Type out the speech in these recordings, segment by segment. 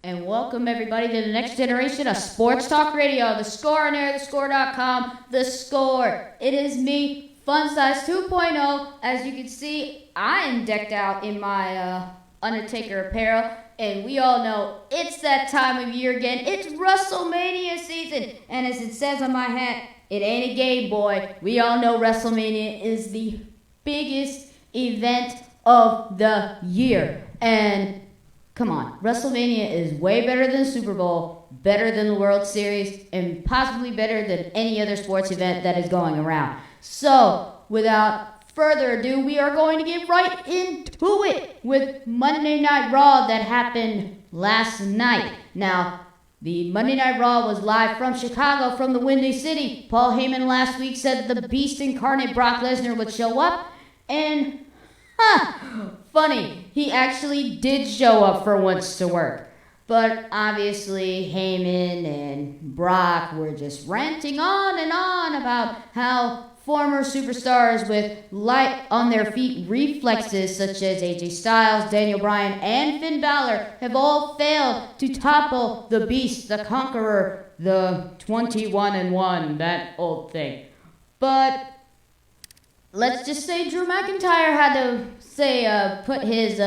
And welcome everybody to the next generation of Sports Talk Radio. The Score on air, thescore.com, The Score. It is me, Fun Size 2.0. As you can see, I am decked out in my Undertaker apparel. And we all know it's that time of year again. It's WrestleMania season. And as it says on my hat, it ain't a game, boy. We all know WrestleMania is the biggest event of the year. And come on, WrestleMania is way better than the Super Bowl, better than the World Series, and possibly better than any other sports event that is going around. So, without further ado, we are going to get right into it with Monday Night Raw that happened last night. Now, the Monday Night Raw was live from Chicago, from the Windy City. Paul Heyman last week said the Beast incarnate Brock Lesnar would show up, and funny, he actually did show up for once to work. But obviously, Heyman and Brock were just ranting on and on about how former superstars with light on their feet reflexes such as AJ Styles, Daniel Bryan, and Finn Balor have all failed to topple the Beast, the Conqueror, the 21-1, that old thing. But let's just say Drew McIntyre had to put his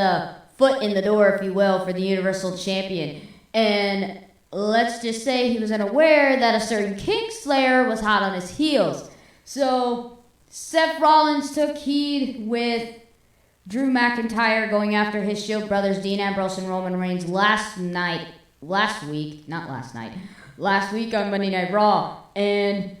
foot in the door, if you will, for the Universal Champion. And let's just say he was unaware that a certain Kingslayer was hot on his heels. So Seth Rollins took heed with Drew McIntyre going after his Shield brothers Dean Ambrose and Roman Reigns last week on Monday Night Raw. And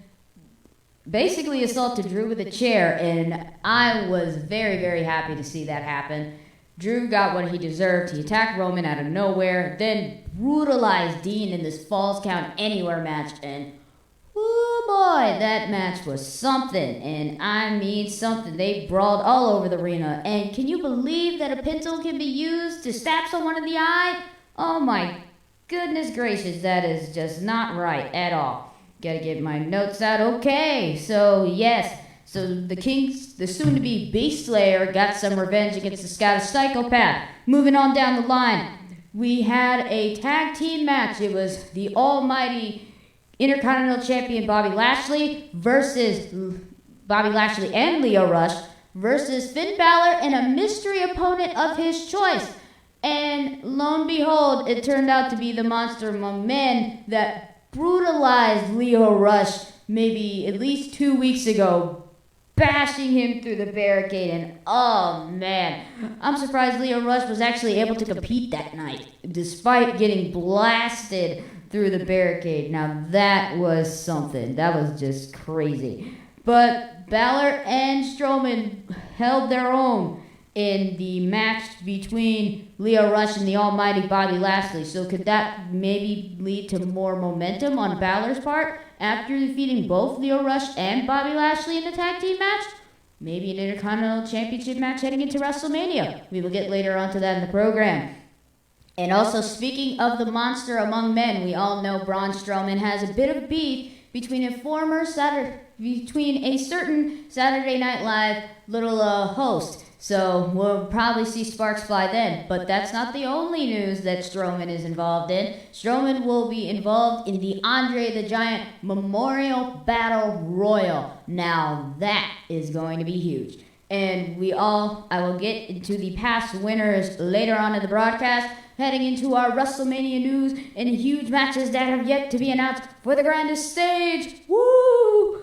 basically assaulted Drew with a chair, and I was very, very happy to see that happen. Drew got what he deserved. He attacked Roman out of nowhere, then brutalized Dean in this Falls Count Anywhere match, and oh boy, that match was something, and I mean something. They brawled all over the arena, and can you believe that a pencil can be used to stab someone in the eye? Oh my goodness gracious, that is just not right at all. Gotta get my notes out. Okay, so yes. So the soon-to-be Beast Slayer got some revenge against the Scottish Psychopath. Moving on down the line, we had a tag team match. It was the almighty Intercontinental Champion Bobby Lashley and Lio Rush versus Finn Balor and a mystery opponent of his choice. And lo and behold, it turned out to be the Monster Among Men that brutalized Lio Rush maybe at least 2 weeks ago, bashing him through the barricade, and oh man, I'm surprised Lio Rush was actually able to compete that night, despite getting blasted through the barricade. Now that was something. That was just crazy. But Balor and Strowman held their own in the match between Lio Rush and the almighty Bobby Lashley. So could that maybe lead to more momentum on Balor's part after defeating both Lio Rush and Bobby Lashley in the tag team match? Maybe an Intercontinental Championship match heading into WrestleMania. We will get later on to that in the program. And also, speaking of the Monster Among Men, we all know Braun Strowman has a bit of beef between a certain Saturday Night Live little host. So we'll probably see sparks fly then. But that's not the only news that Strowman is involved in. Strowman will be involved in the Andre the Giant Memorial Battle Royal. Now that is going to be huge. And I will get into the past winners later on in the broadcast, heading into our WrestleMania news and huge matches that have yet to be announced for the grandest stage. Woo!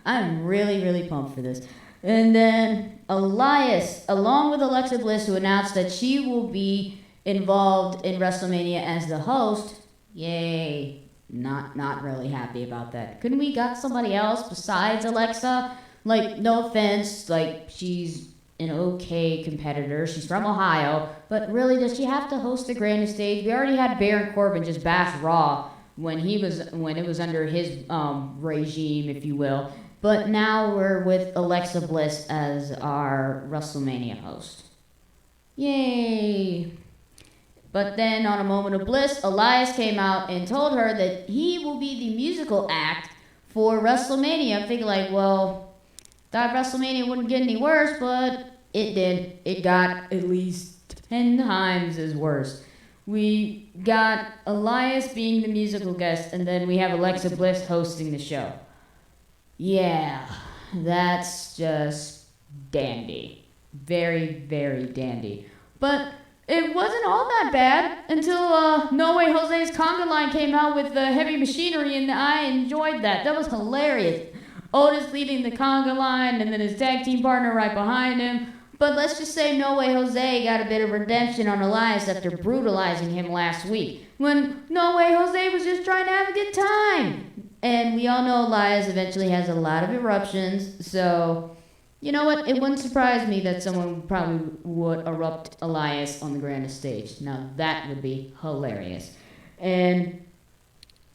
I'm really, really pumped for this. And then Elias, along with Alexa Bliss, who announced that she will be involved in WrestleMania as the host. Yay. Not really happy about that. Couldn't we got somebody else besides Alexa? Like, no offense, like, she's an okay competitor. She's from Ohio. But really, does she have to host the grandest stage? We already had Baron Corbin just bash Raw when it was under his regime, if you will. But now we're with Alexa Bliss as our WrestleMania host. Yay! But then on a moment of bliss, Elias came out and told her that he will be the musical act for WrestleMania. I'm thinking like, well, thought WrestleMania wouldn't get any worse, but it did. It got at least 10 times as worse. we got Elias being the musical guest, and then we have Alexa Bliss hosting the show. Yeah, that's just dandy. Very, very dandy. But it wasn't all that bad until No Way Jose's conga line came out with the heavy machinery, and I enjoyed that. That was hilarious. Otis leading the conga line, and then his tag team partner right behind him. But let's just say No Way Jose got a bit of redemption on Elias after brutalizing him last week, when No Way Jose was just trying to have a good time. And we all know Elias eventually has a lot of eruptions, so you know what? It wouldn't surprise me that someone probably would erupt Elias on the grandest stage. Now that would be hilarious. And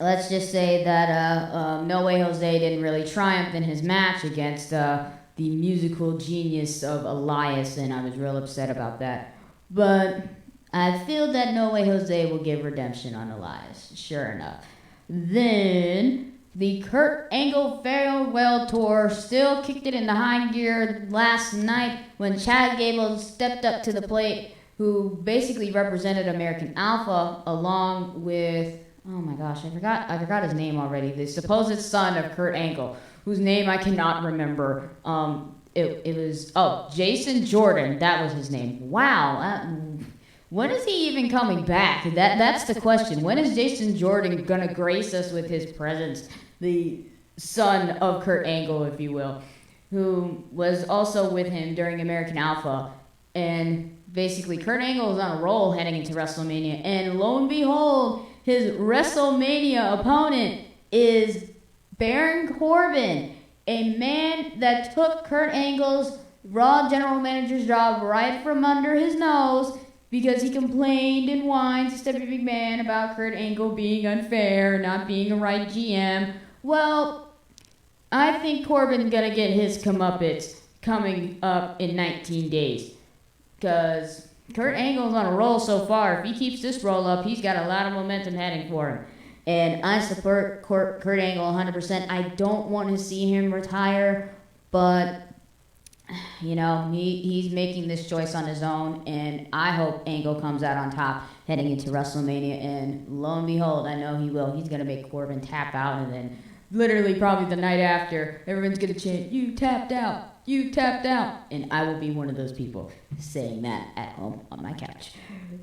let's just say that No Way Jose didn't really triumph in his match against the musical genius of Elias, and I was real upset about that. But I feel that No Way Jose will give redemption on Elias, sure enough. Then the Kurt Angle farewell tour still kicked it into high gear last night when Chad Gable stepped up to the plate, who basically represented American Alpha along with, oh my gosh, I forgot his name already, the supposed son of Kurt Angle, whose name I cannot remember. It was Jason Jordan, that was his name. Wow. When is he even coming back? That's the question. When is Jason Jordan going to grace us with his presence? The son of Kurt Angle, if you will, who was also with him during American Alpha. And basically, Kurt Angle was on a roll heading into WrestleMania. And lo and behold, his WrestleMania opponent is Baron Corbin, a man that took Kurt Angle's Raw general manager's job right from under his nose, because he complained and whined to Stephanie McMahon about Kurt Angle being unfair, not being a right GM. Well, I think Corbin's gonna get his comeuppance coming up in 19 days. Because Kurt Angle's on a roll so far. If he keeps this roll up, he's got a lot of momentum heading for him. And I support Kurt Angle 100%. I don't want to see him retire, but you know, he's making this choice on his own, and I hope Angle comes out on top heading into WrestleMania, and lo and behold, I know he will. He's going to make Corbin tap out, and then literally probably the night after, everyone's going to chant, "You tapped out, you tapped out," and I will be one of those people saying that at home on my couch.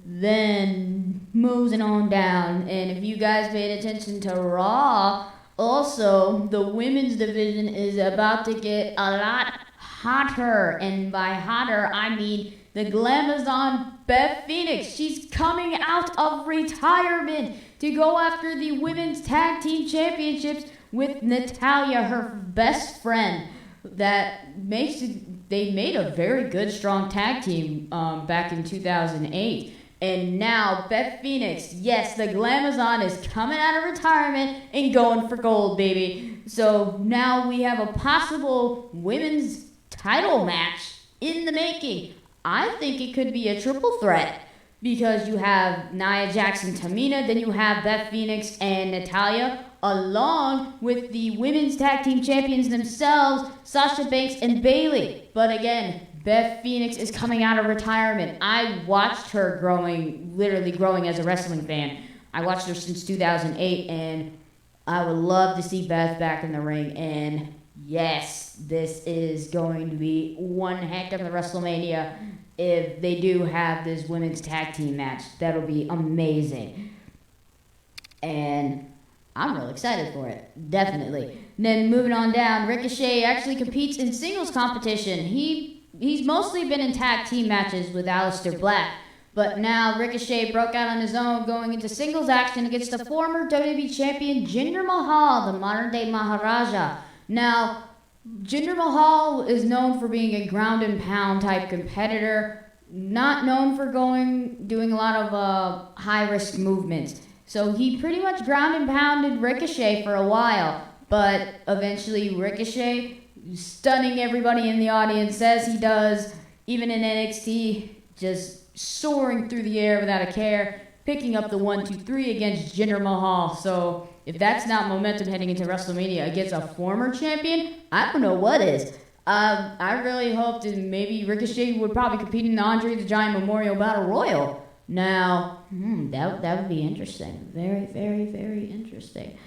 Then, moving on down, and if you guys paid attention to Raw, also, the women's division is about to get a lot hotter, and by hotter, I mean the Glamazon Beth Phoenix. She's coming out of retirement to go after the Women's Tag Team Championships with Natalya, her best friend. They made a very good, strong tag team back in 2008. And now, Beth Phoenix, yes, the Glamazon is coming out of retirement and going for gold, baby. So now we have a possible women's title match in the making. I think it could be a triple threat, because you have Nia Jackson, Tamina, then you have Beth Phoenix and Natalya, along with the women's tag team champions themselves, Sasha Banks and Bayley. But again, Beth Phoenix is coming out of retirement. I watched her literally growing as a wrestling fan. I watched her since 2008, and I would love to see Beth back in the ring. And yes, this is going to be one heck of a WrestleMania if they do have this women's tag team match. That'll be amazing. And I'm real excited for it, definitely. And then moving on down, Ricochet actually competes in singles competition. He's mostly been in tag team matches with Aleister Black, but now Ricochet broke out on his own, going into singles action against the former WWE champion Jinder Mahal, the modern-day Maharaja. Now, Jinder Mahal is known for being a ground and pound type competitor, not known for doing a lot of high-risk movements. So he pretty much ground and pounded Ricochet for a while, but eventually Ricochet, stunning everybody in the audience as he does, even in NXT, just soaring through the air without a care, picking up the 1-2-3 against Jinder Mahal. So if that's not momentum heading into WrestleMania against a former champion, I don't know what is. I really hoped that maybe Ricochet would probably compete in the Andre the Giant Memorial Battle Royal. Now, that would be interesting. Very, very, very interesting.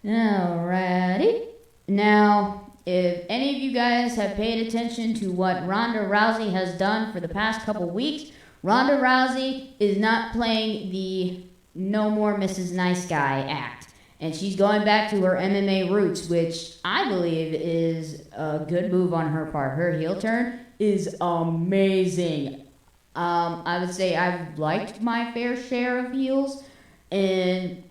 Alrighty. Now, if any of you guys have paid attention to what Ronda Rousey has done for the past couple weeks, Ronda Rousey is not playing the No More Mrs. Nice Guy act. And she's going back to her MMA roots, which I believe is a good move on her part. Her heel turn is amazing. I would say I've liked my fair share of heels, and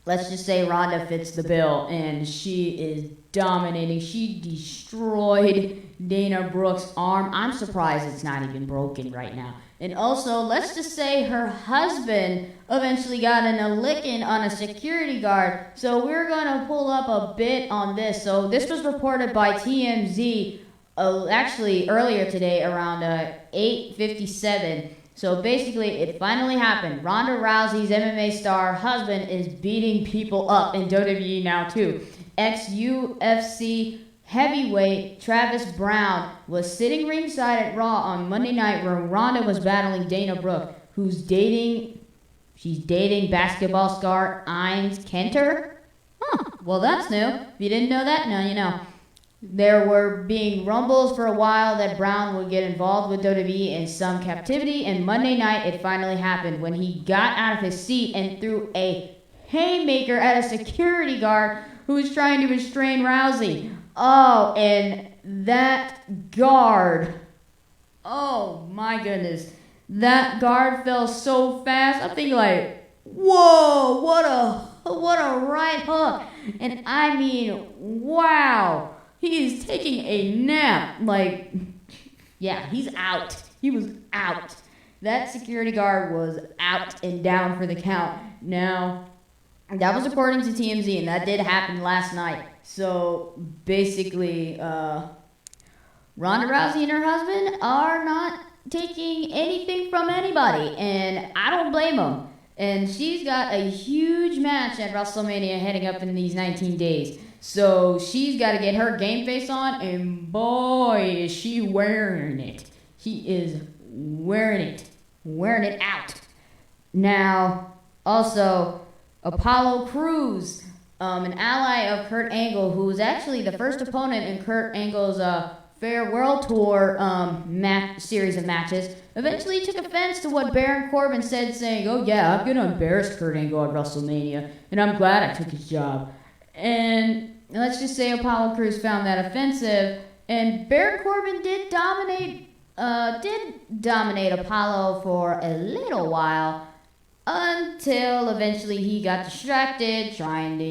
let's just say Ronda fits the bill, and she is dominating. She destroyed Dana Brooke's arm. I'm surprised it's not even broken right now. And also, let's just say her husband eventually got in a licking on a security guard. So we're going to pull up a bit on this. So this was reported by TMZ actually earlier today around 8:57. So basically, it finally happened. Ronda Rousey's MMA star husband is beating people up in WWE now too. Ex-UFC heavyweight Travis Brown was sitting ringside at Raw on Monday night where Ronda was battling Dana Brooke, she's dating basketball star Ines Kenter. Well, that's new. If you didn't know that, now you know. There were being rumbles for a while that Brown would get involved with WWE in some captivity, and Monday night it finally happened when he got out of his seat and threw a haymaker at a security guard who was trying to restrain Rousey. Oh, and that guard, oh my goodness, that guard fell so fast. I'm thinking like, whoa, what a right hook. And I mean, wow. He is taking a nap. Like, yeah, he's out. He was out. That security guard was out and down for the count. Now, that was according to TMZ, and that did happen last night. So, basically, Ronda Rousey and her husband are not taking anything from anybody, and I don't blame them. And she's got a huge match at WrestleMania heading up in these 19 days. So she's got to get her game face on, and boy, is she wearing it. She is wearing it out. Now, also, Apollo Crews, an ally of Kurt Angle, who was actually the first opponent in Kurt Angle's Fair World Tour series of matches, eventually took offense to what Baron Corbin said, saying, "Oh yeah, I'm going to embarrass Kurt Angle at WrestleMania, and I'm glad I took his job." And let's just say Apollo Crews found that offensive, and Baron Corbin did dominate Apollo for a little while, until eventually he got distracted trying to,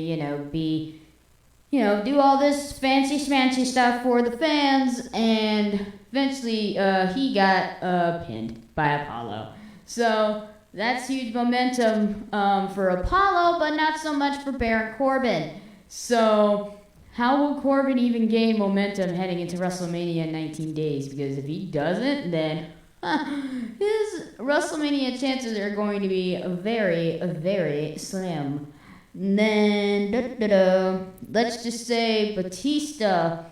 do all this fancy schmancy stuff for the fans, and eventually he got pinned by Apollo. So that's huge momentum for Apollo, but not so much for Baron Corbin. So how will Corbin even gain momentum heading into WrestleMania in 19 days? Because if he doesn't, then his WrestleMania chances are going to be very, very slim. Then, let's just say Batista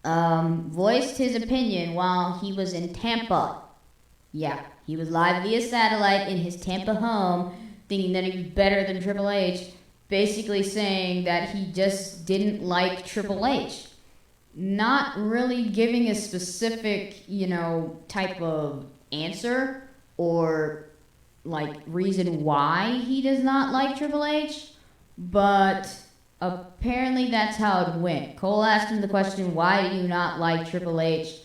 voiced his opinion while he was in Tampa. Yeah, he was live via satellite in his Tampa home, thinking that he was better than Triple H, basically saying that he just didn't like Triple H. Not really giving a specific, type of answer or reason why he does not like Triple H, but apparently that's how it went. Cole asked him the question, "Why do you not like Triple H?"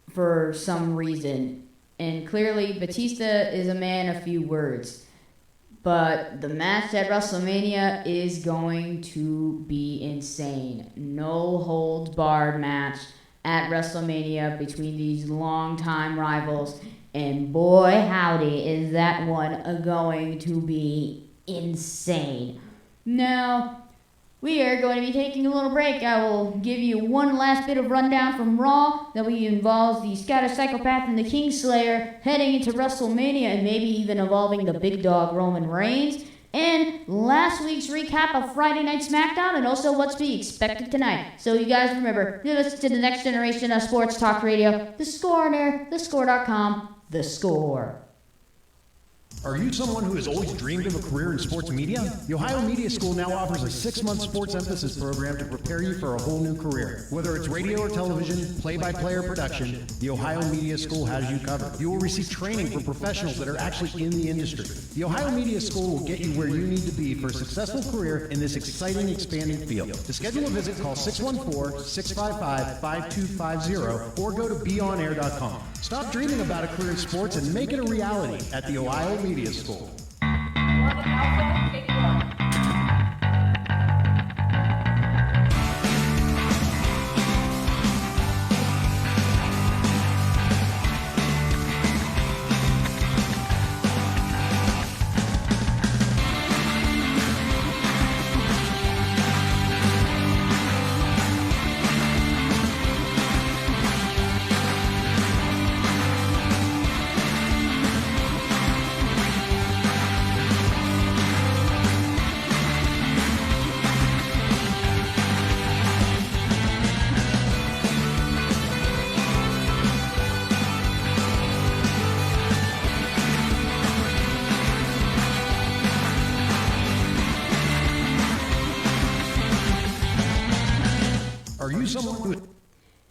for some reason. And clearly Batista is a man of few words. But the match at WrestleMania is going to be insane. No holds barred match at WrestleMania between these longtime rivals. And boy, howdy, is that one going to be insane. Now, we are going to be taking a little break. I will give you one last bit of rundown from Raw that involves the Scouter Psychopath and the Kingslayer heading into WrestleMania, and maybe even involving the big dog Roman Reigns. And last week's recap of Friday Night SmackDown, and also what's to be expected tonight. So you guys remember, you listen to the next generation of sports talk radio, The Score on air, thescore.com, The Score. Are you someone who has always dreamed of a career in sports media? The Ohio Media School now offers a 6-month sports emphasis program to prepare you for a whole new career. Whether it's radio or television, play-by-play or production, the Ohio Media School has you covered. You will receive training from professionals that are actually in the industry. The Ohio Media School will get you where you need to be for a successful career in this exciting, expanding field. To schedule a visit, call 614-655-5250 or go to beonair.com. Stop dreaming about a career in sports and make it a reality at the Ohio Media School.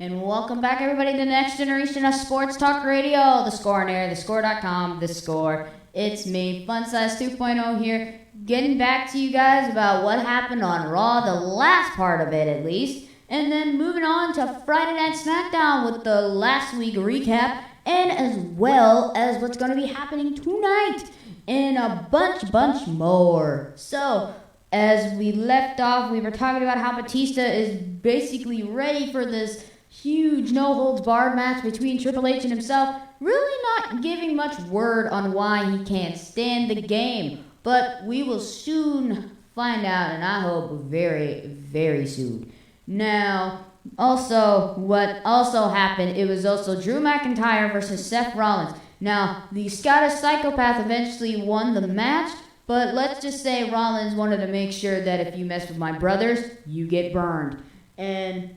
And welcome back, everybody, to the next generation of sports talk radio. The Score on Air, thescore.com, The Score. It's me, Funsize 2.0 here, getting back to you guys about what happened on Raw, the last part of it at least, and then moving on to Friday Night SmackDown with the last week recap, and as well as what's going to be happening tonight, and a bunch more. So, as we left off, we were talking about how Batista is basically ready for this huge no-holds-barred match between Triple H and himself, really not giving much word on why he can't stand the game. But we will soon find out, and I hope very, very soon. Now, also, what also happened, it was also Drew McIntyre versus Seth Rollins. Now, the Scottish Psychopath eventually won the match, but let's just say Rollins wanted to make sure that if you mess with my brothers, you get burned. And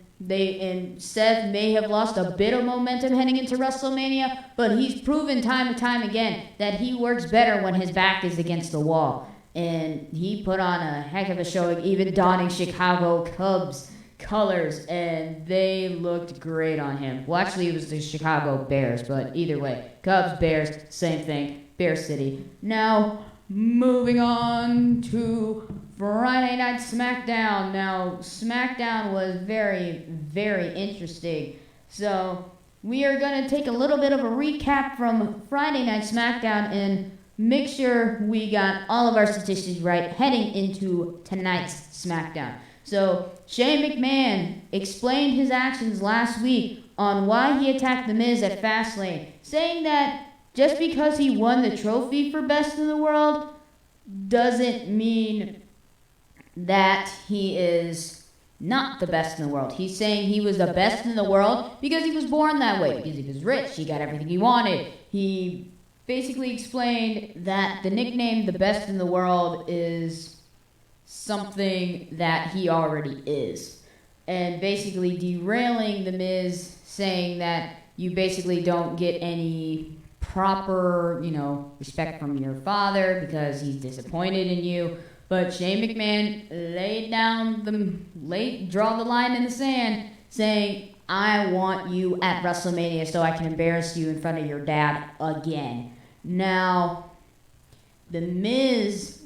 Seth may have lost a bit of momentum heading into WrestleMania, but he's proven time and time again that he works better when his back is against the wall. And he put on a heck of a showing, even donning Chicago Cubs colors, and they looked great on him. Well, actually, it was the Chicago Bears, but either way, Cubs, Bears, same thing, Bear City. Now, moving on to Friday Night SmackDown. Now, SmackDown was very, very interesting. So, we are going to take a little bit of a recap from Friday Night SmackDown and make sure we got all of our statistics right heading into tonight's SmackDown. So, Shane McMahon explained his actions last week on why he attacked The Miz at Fastlane, saying that just because he won the trophy for Best in the World doesn't mean that he is not the best in the world. He's saying he was the best in the world because he was born that way, because he was rich, he got everything he wanted. He basically explained that the nickname the best in the world is something that he already is. And basically derailing The Miz, saying that you basically don't get any proper, respect from your father because he's disappointed in you. But Shane McMahon draw the line in the sand, saying, I want you at WrestleMania so I can embarrass you in front of your dad again. Now, The Miz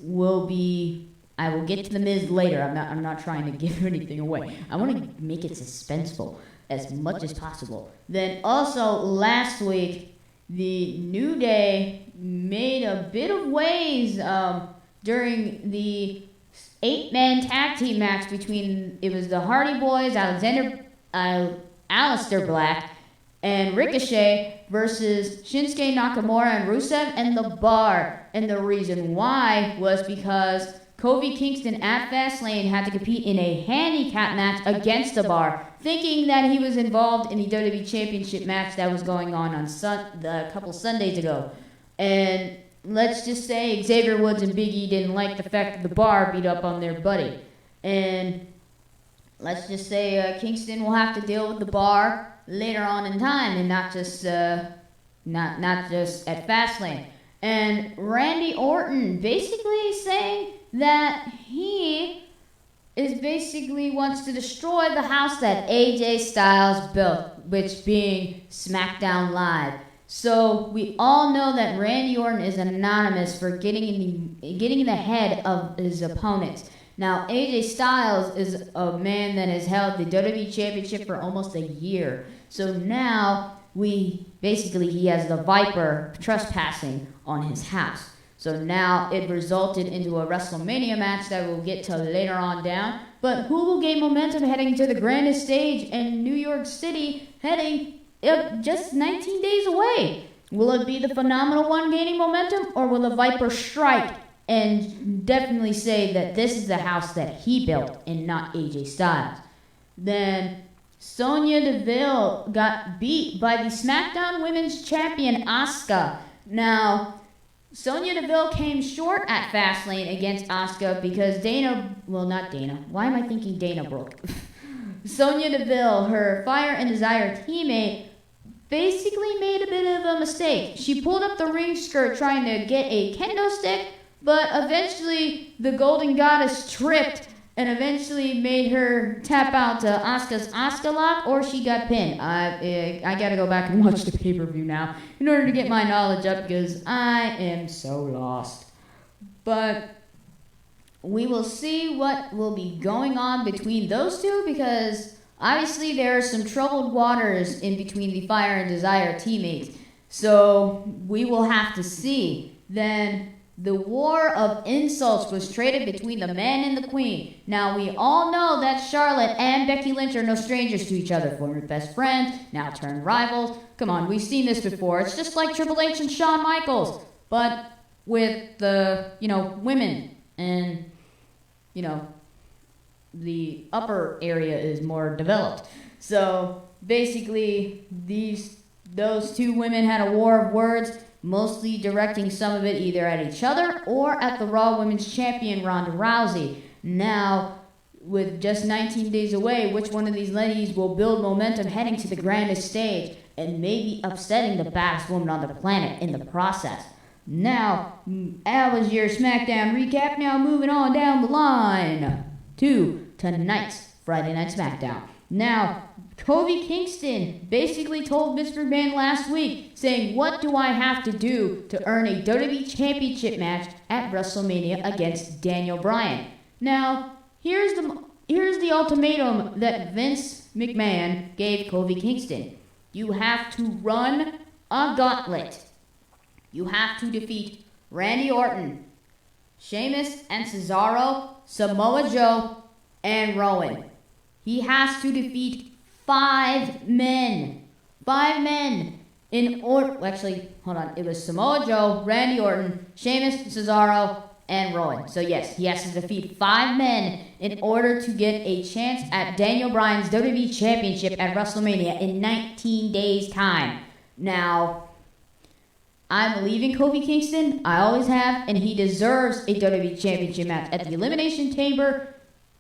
I will get to The Miz later. I'm not trying to give anything away. I want to make it suspenseful as much as possible. Then also, last week, the New Day made a bit of waves during the 8-man tag team match between, it was the Hardy Boys, Aleister Black, and Ricochet versus Shinsuke Nakamura and Rusev and The Bar. And the reason why was because Kofi Kingston at Fastlane had to compete in a handicap match against The Bar, thinking that he was involved in the WWE Championship match that was going on a couple Sundays ago. And let's just say Xavier Woods and Big E didn't like the fact that The Bar beat up on their buddy. And let's just say Kingston will have to deal with The Bar later on in time and not just at Fastlane. And Randy Orton basically saying that he is basically wants to destroy the house that AJ Styles built, which being SmackDown Live. So we all know that Randy Orton is anonymous for getting in the head of his opponents. Now, AJ Styles is a man that has held the WWE Championship for almost a year. So now he has the Viper trespassing on his house. So now it resulted into a WrestleMania match that we'll get to later on down. But who will gain momentum heading to the grandest stage in New York City, heading just 19 days away? Will it be the Phenomenal One gaining momentum, or will the Viper strike and definitely say that this is the house that he built and not AJ Styles? Then Sonya Deville got beat by the SmackDown Women's Champion Asuka. Now, Sonya Deville came short at Fastlane against Asuka because Dana Brooke? Sonya Deville, her Fire and Desire teammate, basically made a bit of a mistake. She pulled up the ring skirt trying to get a kendo stick, but eventually the Golden Goddess tripped and eventually made her tap out to Asuka's Asuka lock, or she got pinned. I gotta go back and watch the pay-per-view now in order to get my knowledge up because I am so lost. But we will see what will be going on between those two, because obviously there are some troubled waters in between the Fire and Desire teammates. So we will have to see. Then the war of insults was traded between the man and the queen. Now we all know that Charlotte and Becky Lynch are no strangers to each other. Former best friends, now turned rivals. Come on, we've seen this before. It's just like Triple H and Shawn Michaels, but with the, women, and, the upper area is more developed. So basically those two women had a war of words, mostly directing some of it either at each other or at the Raw Women's Champion Ronda Rousey. Now, with just 19 days away, which one of these ladies will build momentum heading to the grandest stage and maybe upsetting the baddest woman on the planet in the process? Now, that was your SmackDown recap. Now moving on down the line to tonight's Friday Night SmackDown. Now, Kofi Kingston basically told Vince McMahon last week, saying, what do I have to do to earn a WWE Championship match at WrestleMania against Daniel Bryan? Now, here's the ultimatum that Vince McMahon gave Kofi Kingston. You have to run a gauntlet. You have to defeat Randy Orton, Sheamus and Cesaro, Samoa Joe, and Rowan. He has to defeat 5 men. 5 men in order. Actually, hold on. It was Samoa Joe, Randy Orton, Sheamus, Cesaro, and Rowan. So yes, he has to defeat 5 men in order to get a chance at Daniel Bryan's WWE Championship at WrestleMania in 19 days' time. Now, I believe in Kofi Kingston. I always have, and he deserves a WWE Championship match. At the Elimination Chamber,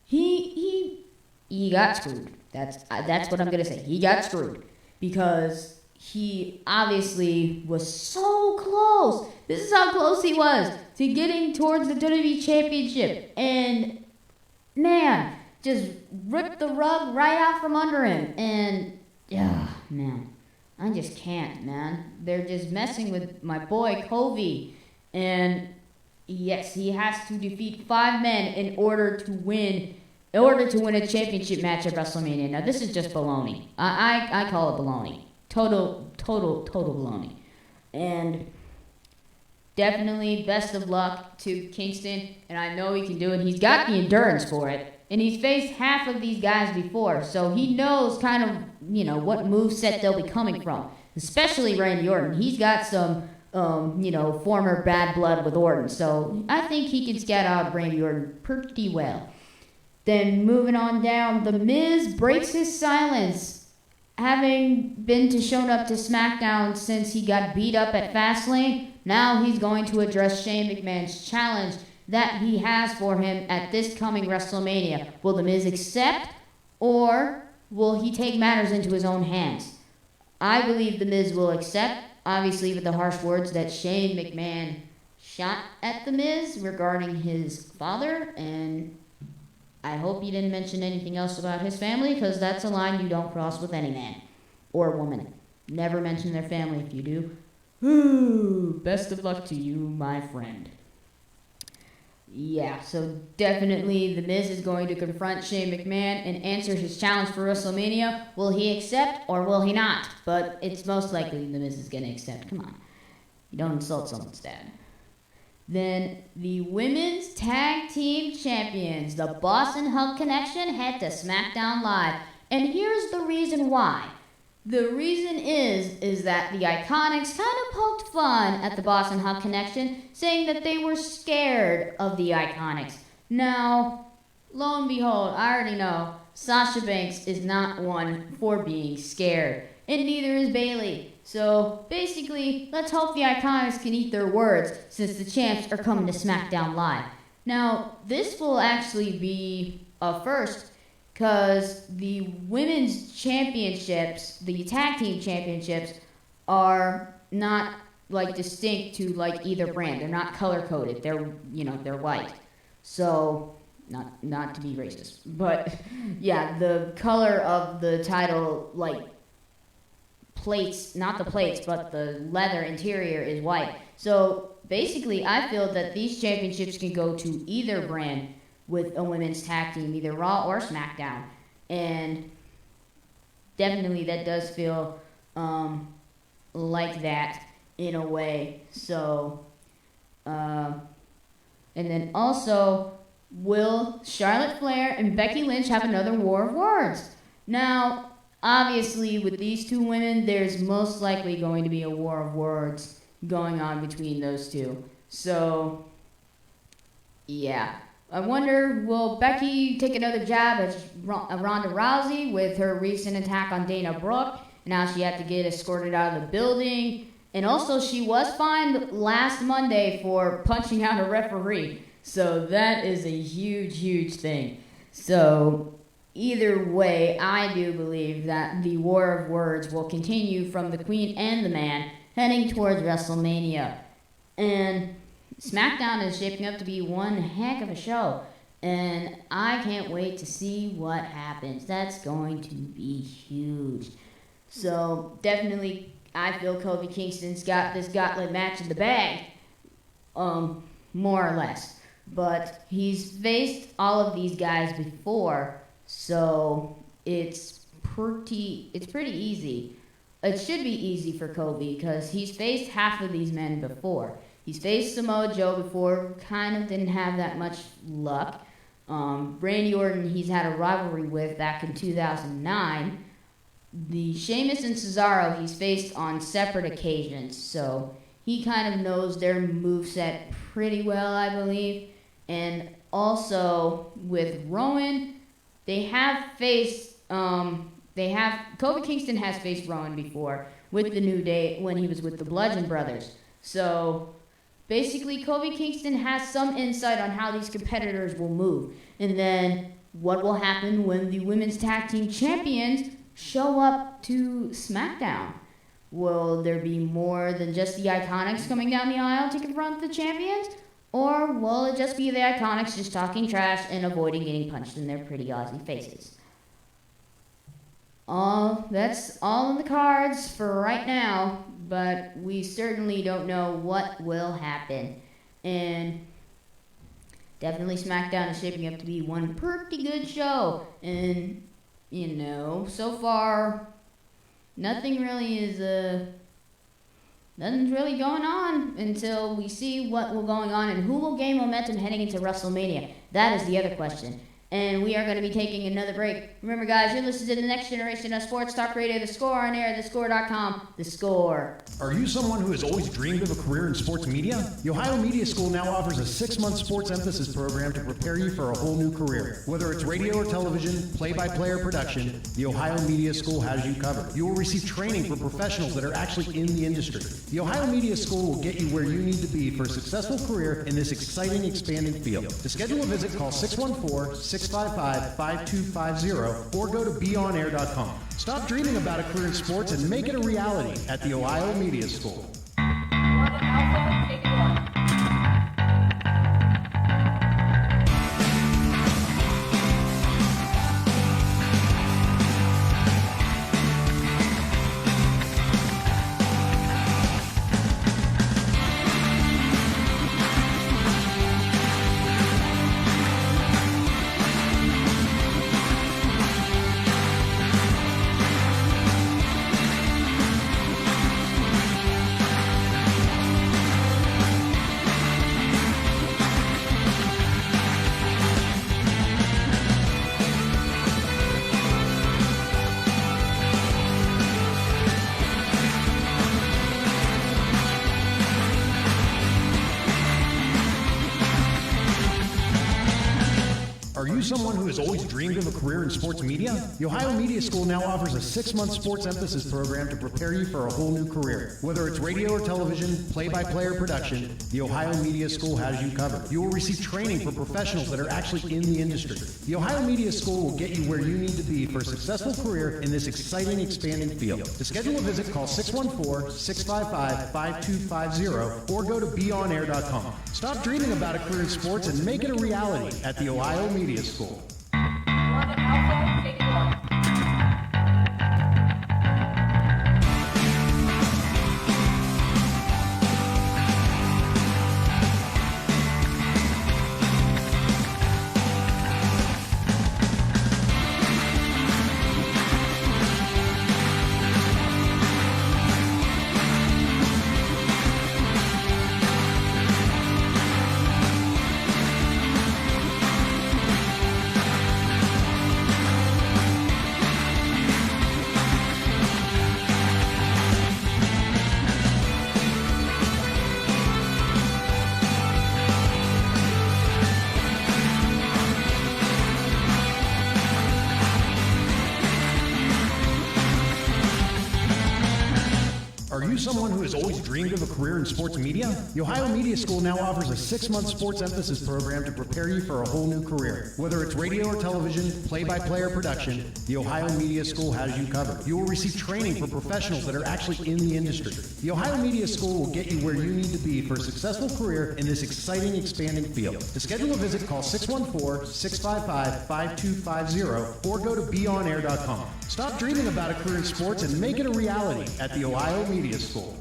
he got screwed. That's what I'm gonna say. He got screwed because he obviously was so close. This is how close he was to getting towards the WWE Championship, and man, just ripped the rug right out from under him. And man, I just can't, man. They're just messing with my boy Kofi. And yes, he has to defeat 5 men in order to win a championship match at WrestleMania. Now, this is just baloney. I call it baloney. Total baloney. And definitely best of luck to Kingston. And I know he can do it. He's got the endurance for it. And he's faced half of these guys before, so he knows kind of, what moveset they'll be coming from. Especially Randy Orton. He's got some, former bad blood with Orton. So I think he can scout out Randy Orton pretty well. Then moving on down, The Miz breaks his silence. Having been shown up to SmackDown since he got beat up at Fastlane, now he's going to address Shane McMahon's challenge that he has for him at this coming WrestleMania. Will The Miz accept, or will he take matters into his own hands? I believe The Miz will accept, obviously with the harsh words that Shane McMahon shot at The Miz regarding his father, and I hope you didn't mention anything else about his family, because that's a line you don't cross with any man or woman. Never mention their family if you do. Ooh, best of luck to you, my friend. Yeah, so definitely The Miz is going to confront Shane McMahon and answer his challenge for WrestleMania. Will he accept or will he not? But it's most likely The Miz is going to accept. Come on. You don't insult someone's dad. Then the Women's Tag Team Champions, the Boss and Hug Connection, head to SmackDown Live. And here's the reason why. The reason is that the Iconics kind of poked fun at the Boss and Hug Connection, saying that they were scared of the Iconics. Now, lo and behold, I already know Sasha Banks is not one for being scared, and neither is Bayley. So basically, let's hope the Iconics can eat their words, since the champs are coming to SmackDown Live. Now, this will actually be a first, because the women's championships, the tag team championships, are not like distinct to like either brand. They're not color coded. They're they're white. So not to be racist, but yeah, the color of the title, like plates, not the plates, but the leather interior is white. So basically, I feel that these championships can go to either brand with a women's tag team, either Raw or SmackDown. And definitely that does feel like that in a way. So, and then also, will Charlotte Flair and Becky Lynch have another war of words? Now, obviously, with these two women, there's most likely going to be a war of words going on between those two. So, yeah. I wonder, will Becky take another jab at Ronda Rousey with her recent attack on Dana Brooke? Now she had to get escorted out of the building. And also, she was fined last Monday for punching out a referee. So that is a huge, huge thing. So either way, I do believe that the war of words will continue from the Queen and the Man heading towards WrestleMania. And SmackDown is shaping up to be one heck of a show, and I can't wait to see what happens. That's going to be huge. So definitely, I feel Kofi Kingston's got this gauntlet match in the bag, more or less. But he's faced all of these guys before, so it's pretty easy. It should be easy for Kofi because he's faced half of these men before. He's faced Samoa Joe before, kind of didn't have that much luck. Randy Orton, he's had a rivalry with back in 2009. The Sheamus and Cesaro, he's faced on separate occasions, so he kind of knows their moveset pretty well, I believe. And also with Rowan, they have faced, Kofi Kingston has faced Rowan before with the New Day when he was with the Bludgeon Brothers. So basically, Kofi Kingston has some insight on how these competitors will move. And then what will happen when the Women's Tag Team Champions show up to SmackDown? Will there be more than just the Iconics coming down the aisle to confront the champions? Or will it just be the Iconics just talking trash and avoiding getting punched in their pretty Aussie faces? That's all in the cards for right now, but we certainly don't know what will happen. And definitely SmackDown is shaping up to be one pretty good show. And, so far, nothing's really going on until we see what will going on and who will gain momentum heading into WrestleMania. That is the other question. And we are going to be taking another break. Remember, guys, you're listening to the next generation of sports talk radio, The Score, on air, thescore.com. The Score. Are you someone who has always dreamed of a career in sports media? The Ohio Media School now offers a 6-month sports emphasis program to prepare you for a whole new career. Whether it's radio or television, play-by-play or production, the Ohio Media School has you covered. You will receive training for professionals that are actually in the industry. The Ohio Media School will get you where you need to be for a successful career in this exciting, expanding field. To schedule a visit, call 614-655-5250 or go to beonair.com. Stop dreaming about a career in sports and make it a reality at the Ohio Media School. Are you someone who has always dreamed of a career in sports media? The Ohio Media School now offers a 6-month sports emphasis program to prepare you for a whole new career. Whether it's radio or television, play-by-play or production, the Ohio Media School has you covered. You will receive training from professionals that are actually in the industry. The Ohio Media School will get you where you need to be for a successful career in this exciting, expanding field. To schedule a visit, call 614-655-5250 or go to beonair.com. Stop dreaming about a career in sports and make it a reality at the Ohio Media School. Are you someone who has always dreamed of a career in sports media? The Ohio Media School now offers a 6-month sports emphasis program to prepare you for a whole new career. Whether it's radio or television, play-by-play or production, the Ohio Media School has you covered. You will receive training from professionals that are actually in the industry. The Ohio Media School will get you where you need to be for a successful career in this exciting, expanding field. To schedule a visit, call 614-655-5250 or go to beonair.com. Stop dreaming about a career in sports and make it a reality at the Ohio Media School.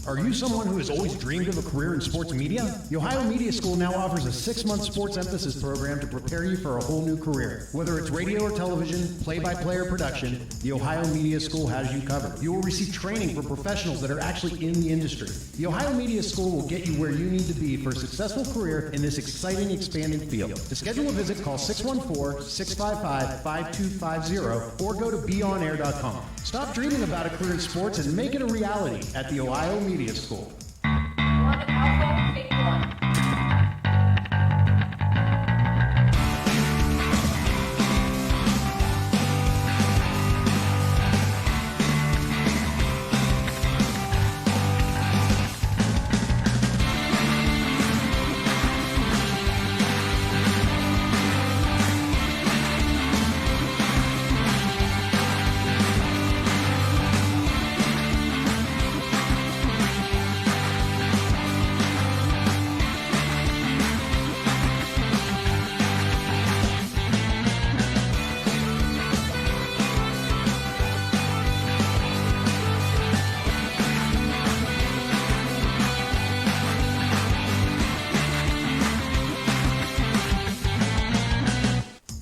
Are you someone who has always dreamed of a career in sports media? The Ohio Media School now offers a 6-month sports emphasis program to prepare you for a whole new career. Whether it's radio or television, play-by-play or production, the Ohio Media School has you covered. You will receive training from professionals that are actually in the industry. The Ohio Media School will get you where you need to be for a successful career in this exciting, expanding field. To schedule a visit, call 614-655-5250 or go to beonair.com. Stop dreaming about a career in sports and make it a reality at the Ohio Media School.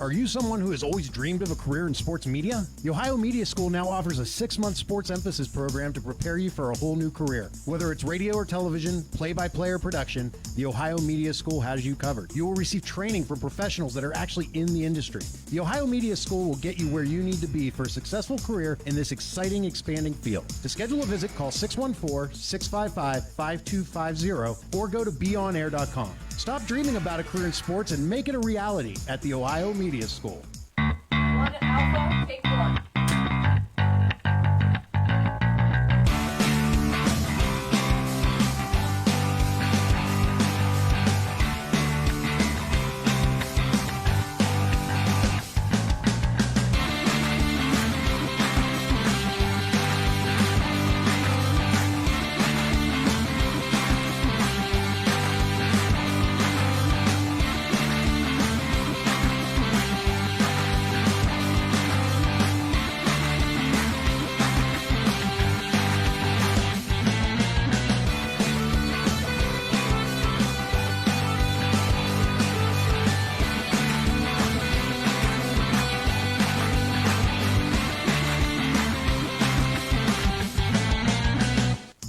Are you someone who has always dreamed of a career in sports media? The Ohio Media School now offers a 6-month sports emphasis program to prepare you for a whole new career. Whether it's radio or television, play-by-play or production, the Ohio Media School has you covered. You will receive training from professionals that are actually in the industry. The Ohio Media School will get you where you need to be for a successful career in this exciting, expanding field. To schedule a visit, call 614-655-5250 or go to beonair.com. Stop dreaming about a career in sports and make it a reality at the Ohio Media School. 1 Alpha, take 1.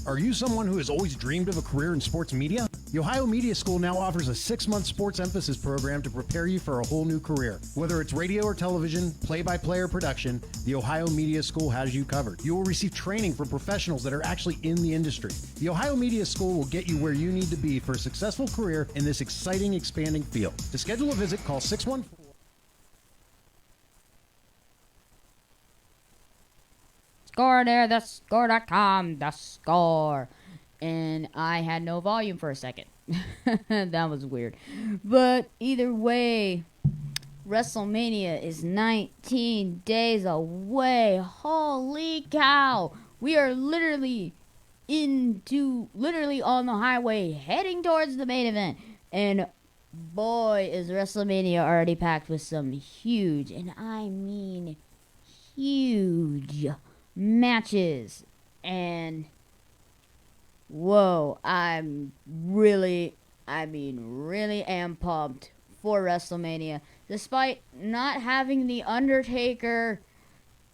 Are you someone who has always dreamed of a career in sports media? The Ohio Media School now offers a 6-month sports emphasis program to prepare you for a whole new career. Whether it's radio or television, play-by-play or production, the Ohio Media School has you covered. You will receive training from professionals that are actually in the industry. The Ohio Media School will get you where you need to be for a successful career in this exciting, expanding field. To schedule a visit, call 614. Score there, the score.com, the score. And I had no volume for a second. That was weird. But either way, WrestleMania is 19 days away. Holy cow. We are literally on the highway heading towards the main event. And boy, is WrestleMania already packed with some huge, and I mean huge matches. And whoa, I'm really am pumped for WrestleMania. Despite not having The Undertaker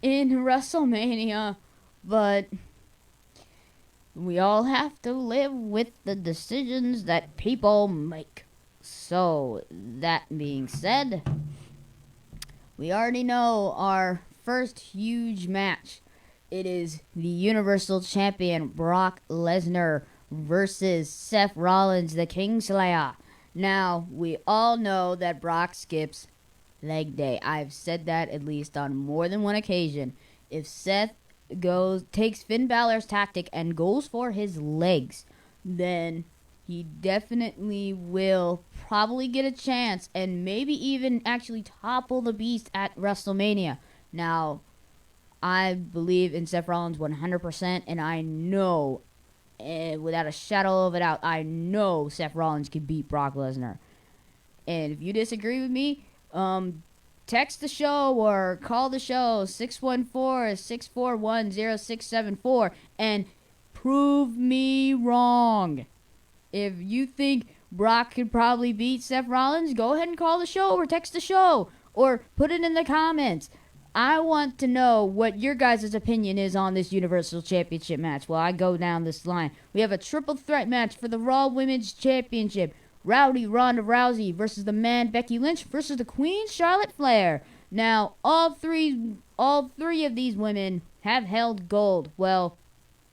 in WrestleMania, but we all have to live with the decisions that people make. So, that being said, we already know our first huge match. It is the Universal Champion Brock Lesnar versus Seth Rollins, the Kingslayer. Now, we all know that Brock skips leg day. I've said that at least on more than one occasion. If Seth takes Finn Balor's tactic and goes for his legs, then he definitely will probably get a chance and maybe even actually topple the beast at WrestleMania. Now, I believe in Seth Rollins 100%, and I know, without a shadow of a doubt, I know Seth Rollins can beat Brock Lesnar. And if you disagree with me, text the show or call the show, 614-641-0674, and prove me wrong. If you think Brock could probably beat Seth Rollins, go ahead and call the show or text the show or put it in the comments. I want to know what your guys' opinion is on this Universal Championship match. Well, I go down this line. We have a triple threat match for the Raw Women's Championship. Rowdy Ronda Rousey versus the Man Becky Lynch versus the Queen Charlotte Flair. Now, all three of these women have held gold. Well,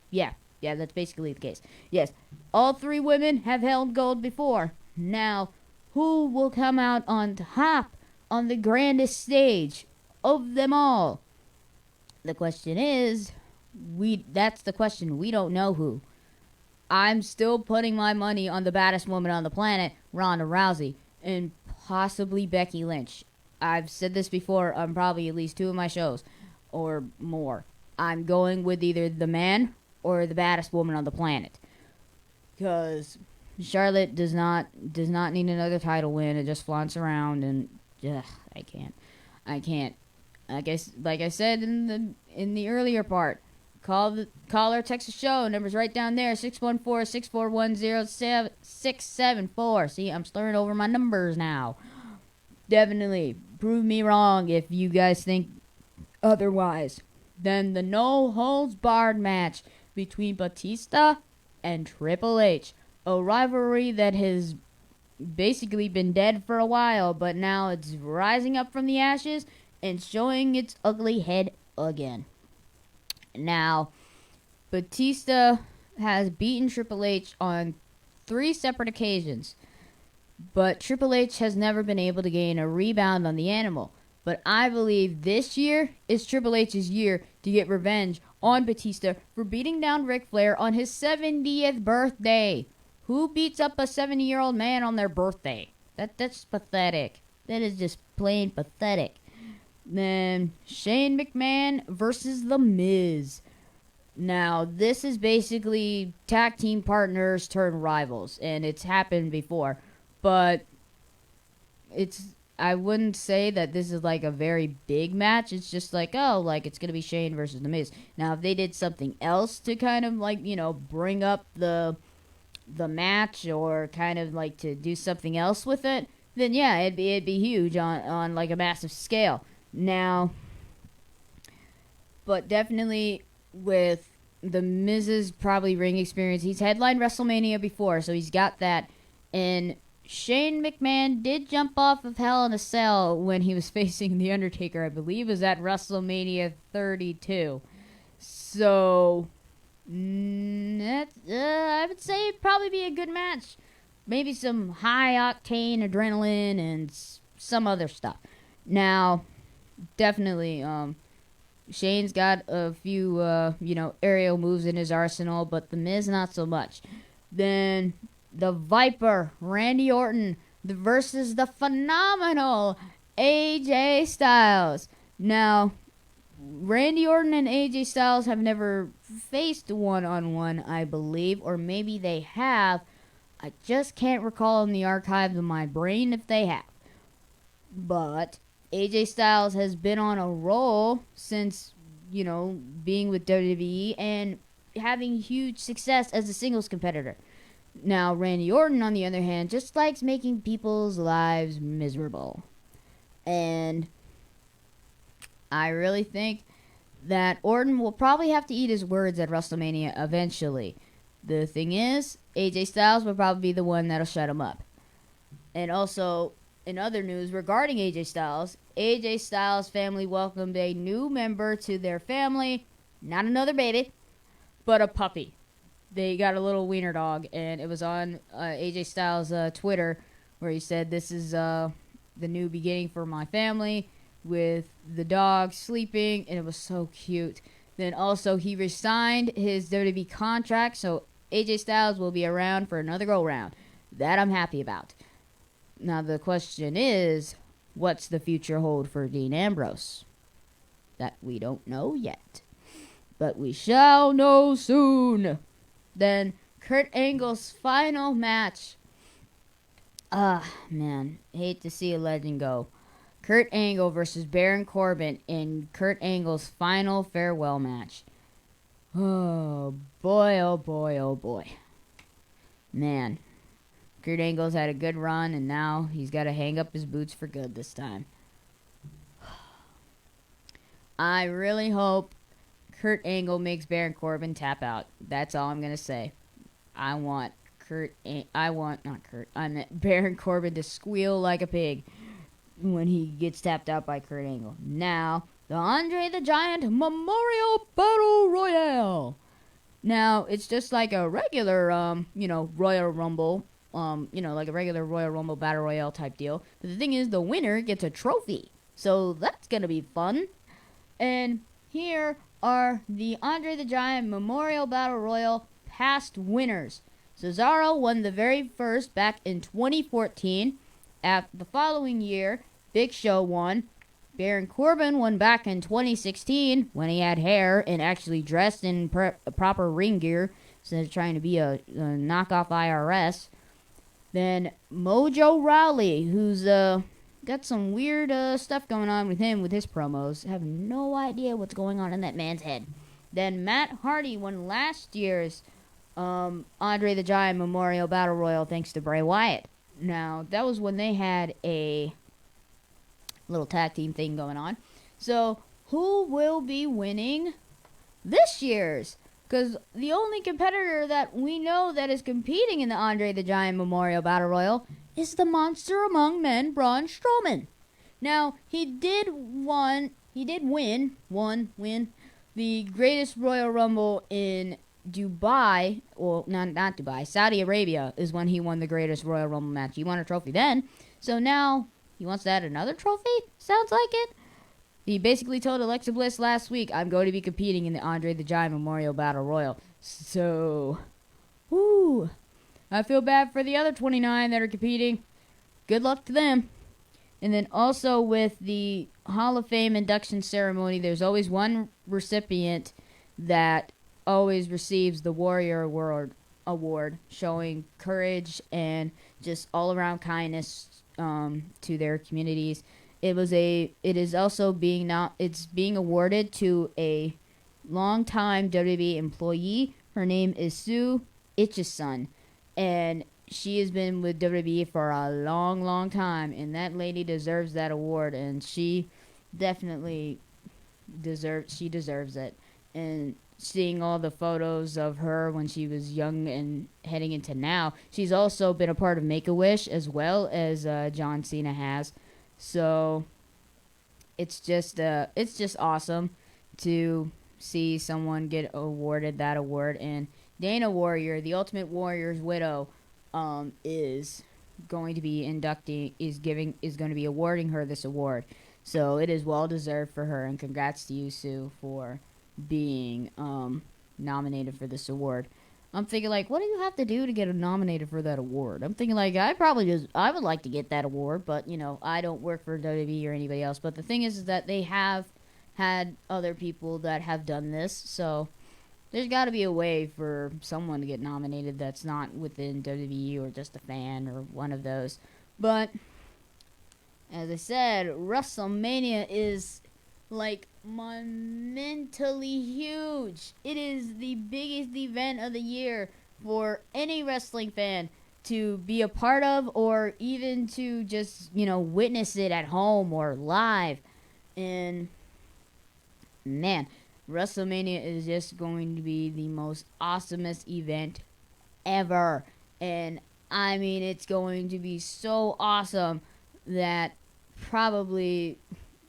yeah, that's basically the case. Yes, all three women have held gold before. Now, who will come out on top on the grandest stage of them all? The question is, that's the question. We don't know who. I'm still putting my money on the baddest woman on the planet, Ronda Rousey, and possibly Becky Lynch. I've said this before on probably at least 2 of my shows or more. I'm going with either the man or the baddest woman on the planet, because Charlotte does not need another title win. It just flaunts around, and I can't. Like I said in the earlier part, call or text the show. Number's right down there, 614-641-0674. See, I'm slurring over my numbers now. Definitely prove me wrong if you guys think otherwise. Then the no-holds-barred match between Batista and Triple H. A rivalry that has basically been dead for a while, but now it's rising up from the ashes and showing its ugly head again. Now, Batista has beaten Triple H on 3 separate occasions, but Triple H has never been able to gain a rebound on the animal. But I believe this year is Triple H's year to get revenge on Batista for beating down Ric Flair on his 70th birthday. Who beats up a 70-year-old man on their birthday? That's pathetic. That is just plain pathetic. Then Shane McMahon versus The Miz. Now, this is basically tag team partners turned rivals, and it's happened before. But I wouldn't say that this is like a very big match. It's just like, oh, like it's going to be Shane versus The Miz. Now, if they did something else to kind of like, bring up the match or kind of like to do something else with it, then yeah, it'd be huge on like a massive scale. Now, but definitely with The Miz's probably ring experience, he's headlined WrestleMania before, so he's got that. And Shane McMahon did jump off of Hell in a Cell when he was facing The Undertaker, I believe, was at WrestleMania 32. So I would say it'd probably be a good match. Maybe some high-octane adrenaline and some other stuff. Now, definitely, Shane's got a few, aerial moves in his arsenal, but The Miz not so much. Then the Viper, Randy Orton, versus the phenomenal AJ Styles. Now, Randy Orton and AJ Styles have never faced one-on-one, I believe, or maybe they have. I just can't recall in the archives of my brain if they have. But AJ Styles has been on a roll since, being with WWE and having huge success as a singles competitor. Now, Randy Orton, on the other hand, just likes making people's lives miserable. And I really think that Orton will probably have to eat his words at WrestleMania eventually. The thing is, AJ Styles will probably be the one that'll shut him up. And also, in other news regarding AJ Styles' family welcomed a new member to their family. Not another baby, but a puppy. They got a little wiener dog, and it was on AJ Styles' Twitter, where he said, "This is the new beginning for my family," with the dog sleeping, and it was so cute. Then also, he resigned his WWE contract, so AJ Styles will be around for another go-round. That I'm happy about. Now, the question is, what's the future hold for Dean Ambrose? That we don't know yet. But we shall know soon. Then, Kurt Angle's final match. Man, hate to see a legend go. Kurt Angle versus Baron Corbin in Kurt Angle's final farewell match. Oh boy, oh boy, oh boy. Man, Kurt Angle's had a good run, and now he's got to hang up his boots for good this time. I really hope Kurt Angle makes Baron Corbin tap out. That's all I'm going to say. I want Baron Corbin to squeal like a pig when he gets tapped out by Kurt Angle. Now, the Andre the Giant Memorial Battle Royale. Now, it's just like a regular, Royal Rumble, like a regular Royal Rumble Battle Royale type deal. But the thing is, the winner gets a trophy. So that's going to be fun. And here are the Andre the Giant Memorial Battle Royal past winners. Cesaro won the very first back in 2014. At the following year, Big Show won. Baron Corbin won back in 2016 when he had hair and actually dressed in proper ring gear instead of trying to be a knockoff IRS. Then Mojo Rawley, who's got some weird stuff going on with him with his promos. I have no idea what's going on in that man's head. Then Matt Hardy won last year's Andre the Giant Memorial Battle Royal thanks to Bray Wyatt. Now, that was when they had a little tag team thing going on. So who will be winning this year's? Because the only competitor that we know that is competing in the Andre the Giant Memorial Battle Royal is the monster among men, Braun Strowman. Now, he did win the greatest Royal Rumble in Dubai. Well, not Dubai. Saudi Arabia is when he won the greatest Royal Rumble match. He won a trophy then. So now he wants to add another trophy? Sounds like it. He basically told Alexa Bliss last week, I'm going to be competing in the Andre the Giant Memorial Battle Royal. So, I feel bad for the other 29 that are competing. Good luck to them. And then also with the Hall of Fame induction ceremony, there's always one recipient that always receives the Warrior Award, showing courage and just all-around kindness to their communities. It's being awarded to a longtime WWE employee. Her name is Sue Itchison, and she has been with WWE for a long, long time, and that lady deserves that award, and she definitely deserves it. And seeing all the photos of her when she was young and heading into now, she's also been a part of Make-A-Wish as well as John Cena has. So it's just awesome to see someone get awarded that award. And Dana Warrior, the Ultimate Warrior's widow, is going to be awarding her this award. So it is well deserved for her, and congrats to you, Sue, for being nominated for this award. I'm thinking, like, what do you have to do to get nominated for that award? I'm thinking, like, I would like to get that award, but, I don't work for WWE or anybody else. But the thing is that they have had other people that have done this, so there's got to be a way for someone to get nominated that's not within WWE or just a fan or one of those. But, as I said, WrestleMania is, like, monumentally huge. It is the biggest event of the year for any wrestling fan to be a part of, or even to just, witness it at home or live. And man, WrestleMania is just going to be the most awesomest event ever. And I mean, it's going to be so awesome that probably,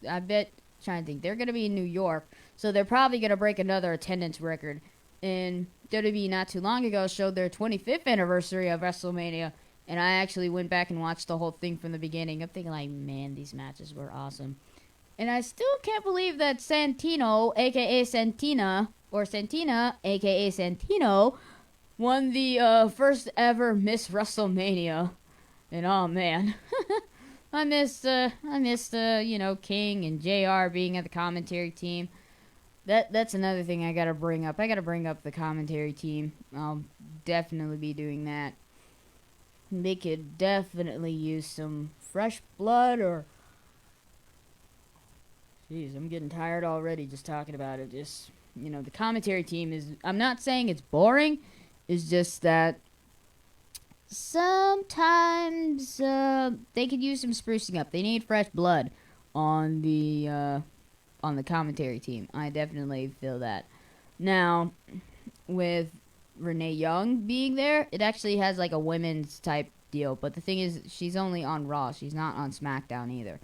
I bet, trying to think, they're going to be in New York, so they're probably going to break another attendance record. And WWE not too long ago showed their 25th anniversary of WrestleMania, and I actually went back and watched the whole thing from the beginning. I'm thinking, like, man, these matches were awesome. And I still can't believe that Santino, a.k.a. Santina, or Santina, a.k.a. Santino, won the first ever Miss WrestleMania. And oh man, I missed King and JR being at the commentary team. That's another thing I gotta bring up. I gotta bring up the commentary team. I'll definitely be doing that. They could definitely use some fresh blood, or jeez, I'm getting tired already just talking about it. Just, the commentary team is, I'm not saying it's boring, it's just that sometimes they could use some sprucing up. They need fresh blood on the commentary team. I definitely feel that. Now, with Renee Young being there, it actually has like a women's type deal. But the thing is, she's only on Raw. She's not on SmackDown either.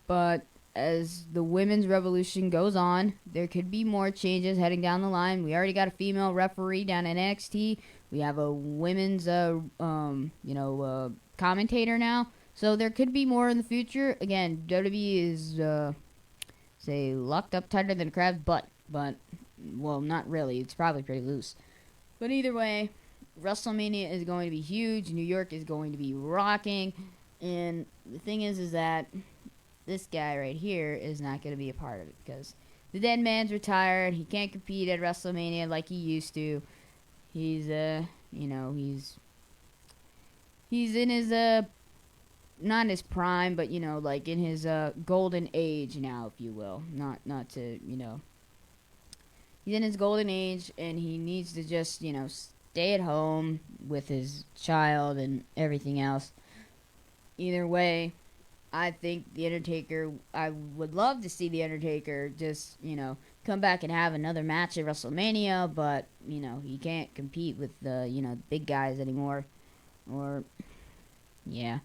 But as the women's revolution goes on, there could be more changes heading down the line. We already got a female referee down in NXT. We have a women's, commentator now. So there could be more in the future. Again, WWE is, locked up tighter than a crab's butt. But, well, not really. It's probably pretty loose. But either way, WrestleMania is going to be huge. New York is going to be rocking. And the thing is that this guy right here is not going to be a part of it, because the dead man's retired. He can't compete at WrestleMania like he used to. He's he's in his not in his prime, but like in his golden age now, if you will. Not to he's in his golden age, and he needs to just stay at home with his child and everything else. Either way, I think The Undertaker, I would love to see The Undertaker just, come back and have another match at WrestleMania, but, he can't compete with the, big guys anymore. Or, yeah.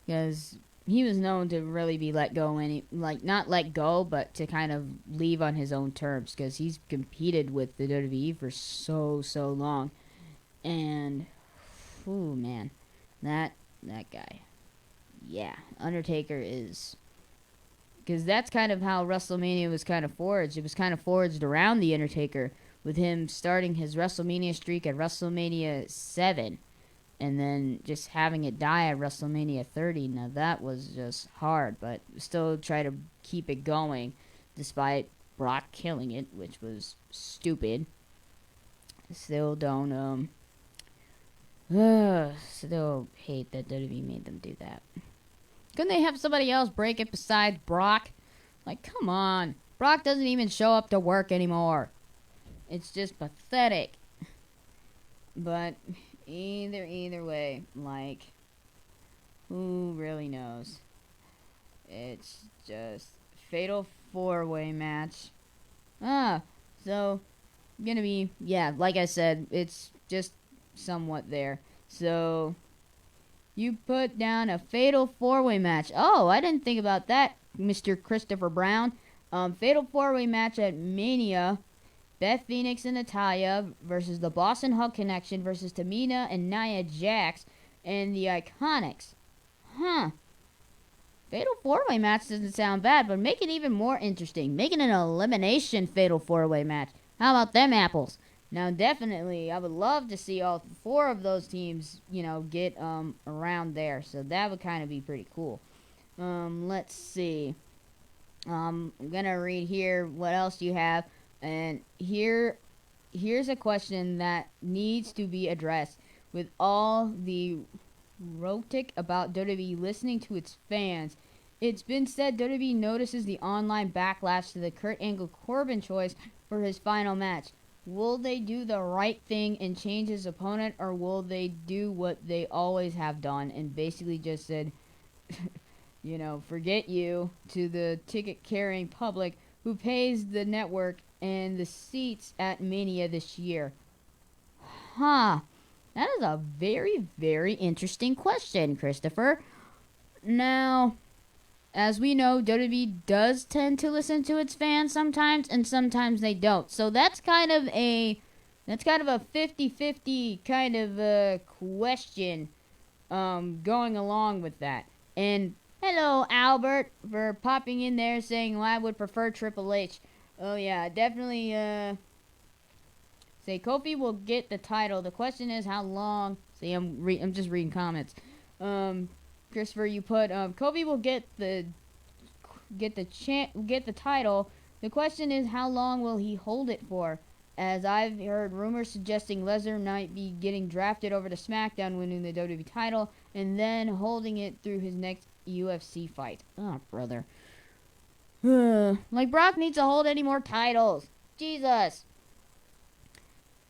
Because he was known to really be let go, not let go, but to kind of leave on his own terms, because he's competed with the WWE for so long. And, ooh, man, that guy. Yeah, Undertaker is... Because that's kind of how WrestleMania was kind of forged. It was kind of forged around The Undertaker, with him starting his WrestleMania streak at WrestleMania 7, and then just having it die at WrestleMania 30. Now, that was just hard, but still try to keep it going, despite Brock killing it, which was stupid. Still don't, still hate that WWE made them do that. Couldn't they have somebody else break it besides Brock? Like, come on. Brock doesn't even show up to work anymore. It's just pathetic. But either way, like, who really knows? It's just fatal 4-way match. So gonna be, like I said, it's just somewhat there. So you put down a fatal 4-way match. Oh, I didn't think about that, Mr. Christopher Brown. Fatal 4-way match at Mania. Beth Phoenix and Natalya versus the Boston Hug Connection versus Tamina and Nia Jax and the Iconics. Fatal 4-way match doesn't sound bad, but make it even more interesting. Make it an elimination fatal 4-way match. How about them apples? Now, definitely, I would love to see all 4 of those teams, get around there. So that would kind of be pretty cool. Let's see. I'm gonna read here what else you have, and here's a question that needs to be addressed. With all the rhetoric about WWE listening to its fans, it's been said WWE notices the online backlash to the Kurt Angle Corbin choice for his final match. Will they do the right thing and change his opponent, or will they do what they always have done and basically just said, forget you to the ticket-carrying public who pays the network and the seats at Mania this year? That is a very, very interesting question, Christopher. Now, as we know, WWE does tend to listen to its fans sometimes, and sometimes they don't. So that's kind of a 50-50 kind of question going along with that. And hello, Albert, for popping in there saying, well, I would prefer Triple H. Oh, yeah, definitely, say Kofi will get the title. The question is how long. See, I'm just reading comments. Christopher, you put Kofi will get the title. The question is how long will he hold it for? As I've heard rumors suggesting Lesnar might be getting drafted over to SmackDown, winning the WWE title, and then holding it through his next UFC fight. Oh, brother. Like Brock needs to hold any more titles. Jesus.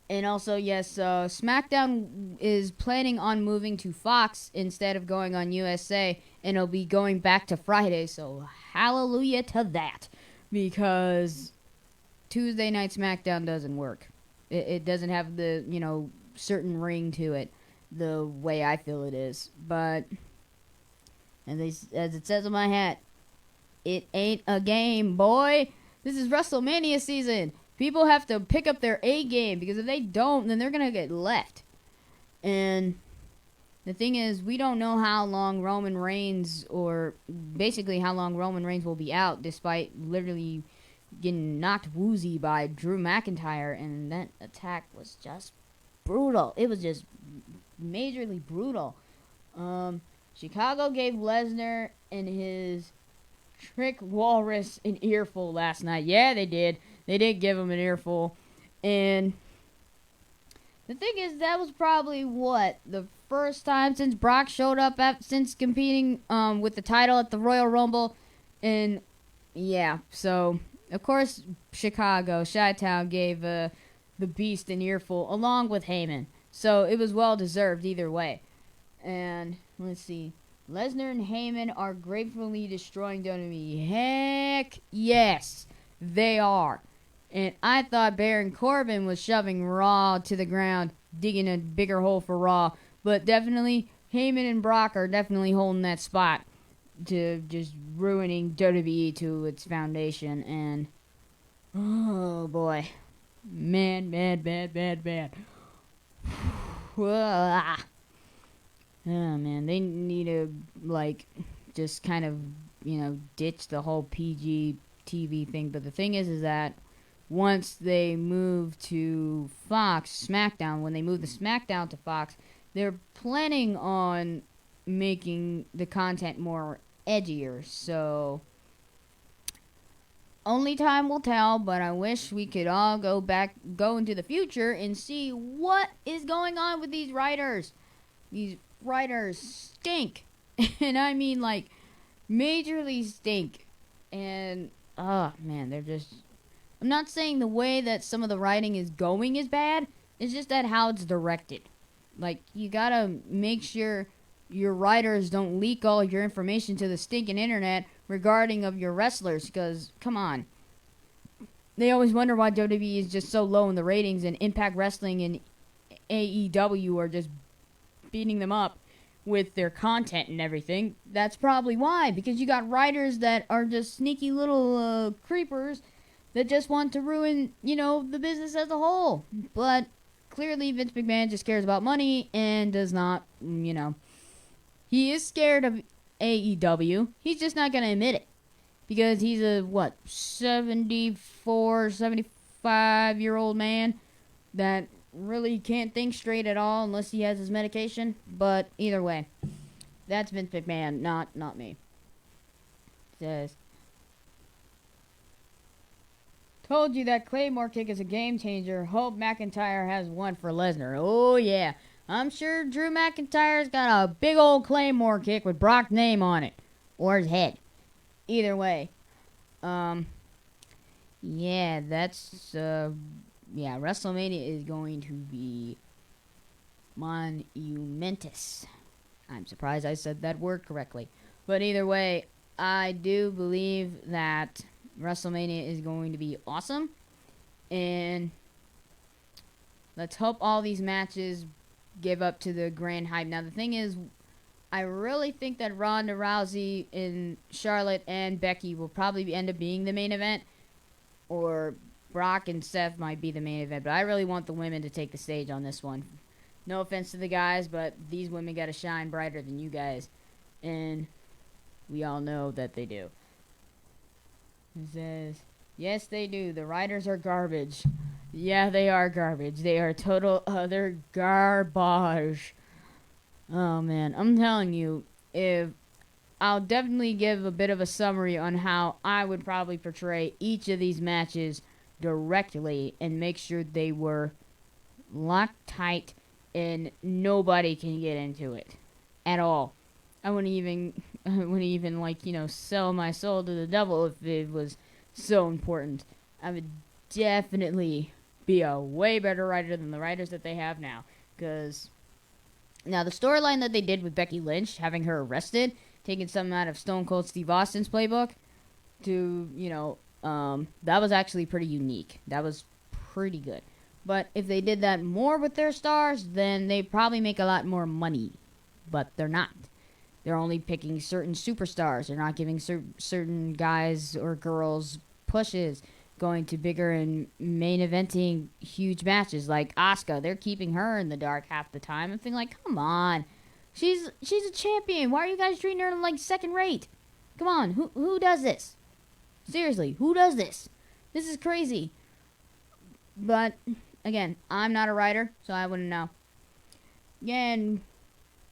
And also, yes, SmackDown is planning on moving to Fox instead of going on USA, and it'll be going back to Friday, so hallelujah to that. Because Tuesday Night SmackDown doesn't work. It doesn't have the, certain ring to it the way I feel it is. But, as it says on my hat, it ain't a game, boy. This is WrestleMania season. People have to pick up their A game, because if they don't, then they're going to get left. And the thing is, we don't know how long Roman Reigns, or basically how long Roman Reigns will be out, despite literally getting knocked woozy by Drew McIntyre, and that attack was just brutal. It was just majorly brutal. Chicago gave Lesnar and his Trick Walrus an earful last night. Yeah, they did. They did give him an earful. And the thing is, that was probably, the first time since Brock showed up since competing with the title at the Royal Rumble. And, yeah, so, of course, Chicago, Chi-Town gave the Beast an earful, along with Heyman. So, it was well-deserved either way. And, let's see. Lesnar and Heyman are gratefully destroying WWE. Heck yes, they are. And I thought Baron Corbin was shoving Raw to the ground, digging a bigger hole for Raw. But definitely, Heyman and Brock are definitely holding that spot to just ruining WWE to its foundation. And, oh boy. Man. Oh man, they need to, like, just kind of, ditch the whole PG TV thing. But the thing is that once they move to Fox, SmackDown, when they move the SmackDown to Fox, they're planning on making the content more edgier. So, only time will tell, but I wish we could all go into the future and see what is going on with these writers. These writers stink. And I mean, like, majorly stink. And, oh, man, they're just... I'm not saying the way that some of the writing is going is bad. It's just that how it's directed. Like, you gotta make sure your writers don't leak all your information to the stinking internet regarding of your wrestlers. Because, come on. They always wonder why WWE is just so low in the ratings, and Impact Wrestling and AEW are just beating them up with their content and everything. That's probably why, because you got writers that are just sneaky little creepers that just want to ruin, the business as a whole. But clearly Vince McMahon just cares about money and does not, he is scared of AEW. He's just not going to admit it, because he's a 75-year-old man that really can't think straight at all unless he has his medication. But either way, that's Vince McMahon, not me. Says, told you that Claymore kick is a game changer. Hope McIntyre has one for Lesnar. Oh yeah, I'm sure Drew McIntyre's got a big old Claymore kick with Brock's name on it, or his head. Either way, yeah, that's WrestleMania is going to be monumentous. I'm surprised I said that word correctly. But either way, I do believe that WrestleMania is going to be awesome. And let's hope all these matches give up to the grand hype. Now, the thing is, I really think that Ronda Rousey and Charlotte and Becky will probably end up being the main event. Or Brock and Seth might be the main event, but I really want the women to take the stage on this one. No offense to the guys, but these women got to shine brighter than you guys, and we all know that they do. It says, yes, they do. The writers are garbage. Yeah, they are garbage. They are total other garbage. Oh, man. I'm telling you, I'll definitely give a bit of a summary on how I would probably portray each of these matches directly and make sure they were locked tight and nobody can get into it at all. I wouldn't even sell my soul to the devil if it was so important. I would definitely be a way better writer than the writers that they have now. Because now the storyline that they did with Becky Lynch, having her arrested, taking something out of Stone Cold Steve Austin's playbook to, that was actually pretty unique. That was pretty good. But if they did that more with their stars, then they probably make a lot more money. But they're not. They're only picking certain superstars. They're not giving certain guys or girls pushes, going to bigger and main eventing huge matches like Asuka. They're keeping her in the dark half the time. I'm thinking like, come on. She's a champion. Why are you guys treating her like second rate? Come on, who does this? Seriously, who does this? This is crazy. But again, I'm not a writer, so I wouldn't know. Again,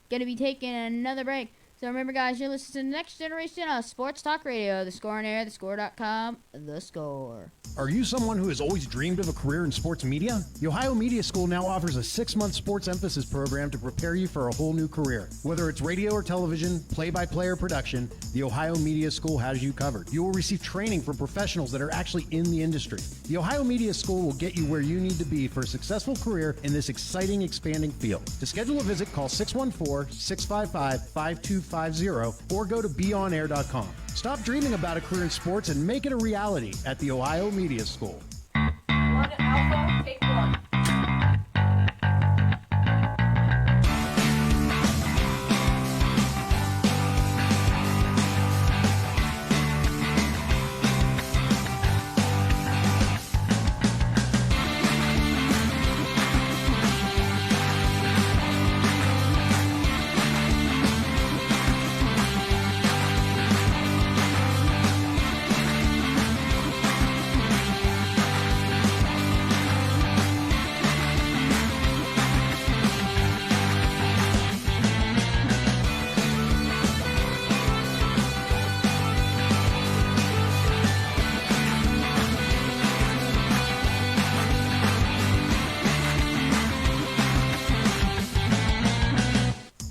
gonna be taking another break. So remember, guys, you're listening to the next generation of Sports Talk Radio, The Score on Air, thescore.com, The Score. Are you someone who has always dreamed of a career in sports media? The Ohio Media School now offers a 6-month sports emphasis program to prepare you for a whole new career. Whether it's radio or television, play-by-play or production, the Ohio Media School has you covered. You will receive training from professionals that are actually in the industry. The Ohio Media School will get you where you need to be for a successful career in this exciting, expanding field. To schedule a visit, call 614-655-5255 5250 or go to beonair.com. Stop dreaming about a career in sports and make it a reality at the Ohio Media School. 1 Alpha, take 1.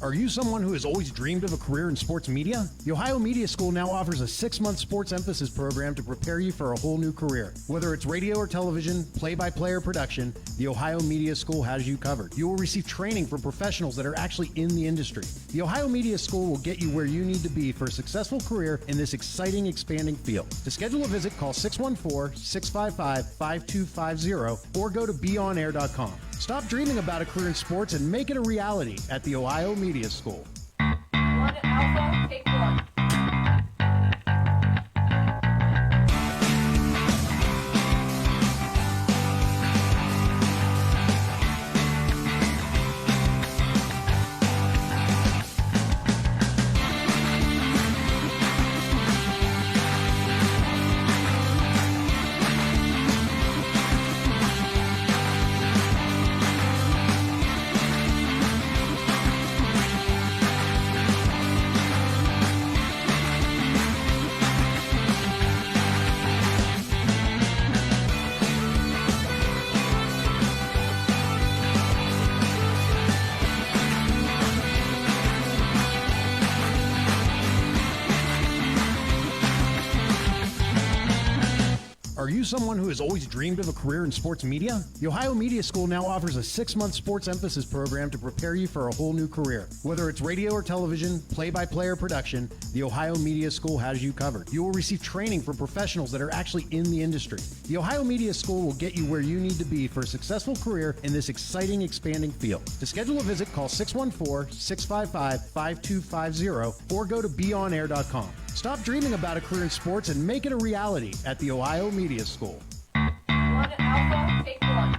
Are you someone who has always dreamed of a career in sports media? The Ohio Media School now offers a 6-month sports emphasis program to prepare you for a whole new career. Whether it's radio or television, play-by-play or production, the Ohio Media School has you covered. You will receive training from professionals that are actually in the industry. The Ohio Media School will get you where you need to be for a successful career in this exciting, expanding field. To schedule a visit, call 614-655-5250 or go to beonair.com. Stop dreaming about a career in sports and make it a reality at the Ohio Media School. 1 Alpha, take 1. Are you someone who has always dreamed of a career in sports media? The Ohio Media School now offers a 6-month sports emphasis program to prepare you for a whole new career. Whether it's radio or television, play-by-play or production, the Ohio Media School has you covered. You will receive training from professionals that are actually in the industry. The Ohio Media School will get you where you need to be for a successful career in this exciting, expanding field. To schedule a visit, call 614-655-5250 or go to beonair.com. Stop dreaming about a career in sports and make it a reality at the Ohio Media School. 1 Alpha, take 1.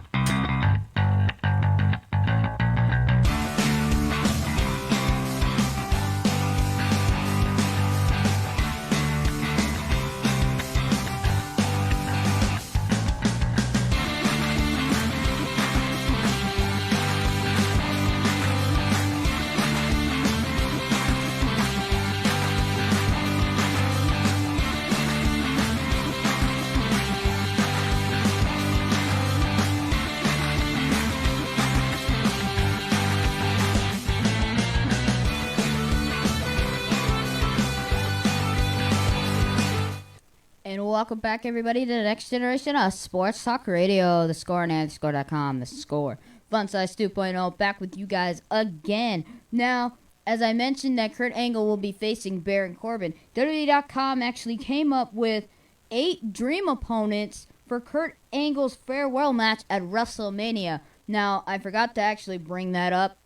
And welcome back, everybody, to the next generation of Sports Talk Radio. The Score and thescore.com. The Score. Fun Size 2.0 back with you guys again. Now, as I mentioned that Kurt Angle will be facing Baron Corbin, WWE.com actually came up with 8 dream opponents for Kurt Angle's farewell match at WrestleMania. Now, I forgot to actually bring that up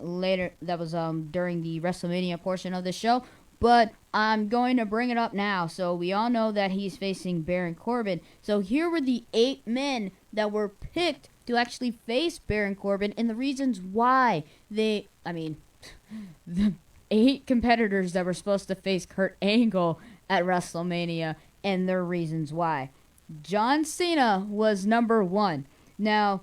later. That was during the WrestleMania portion of the show. But I'm going to bring it up now. So we all know that he's facing Baron Corbin. So here were the 8 men that were picked to actually face Baron Corbin and the reasons why the 8 competitors that were supposed to face Kurt Angle at WrestleMania and their reasons why. John Cena was number 1. Now,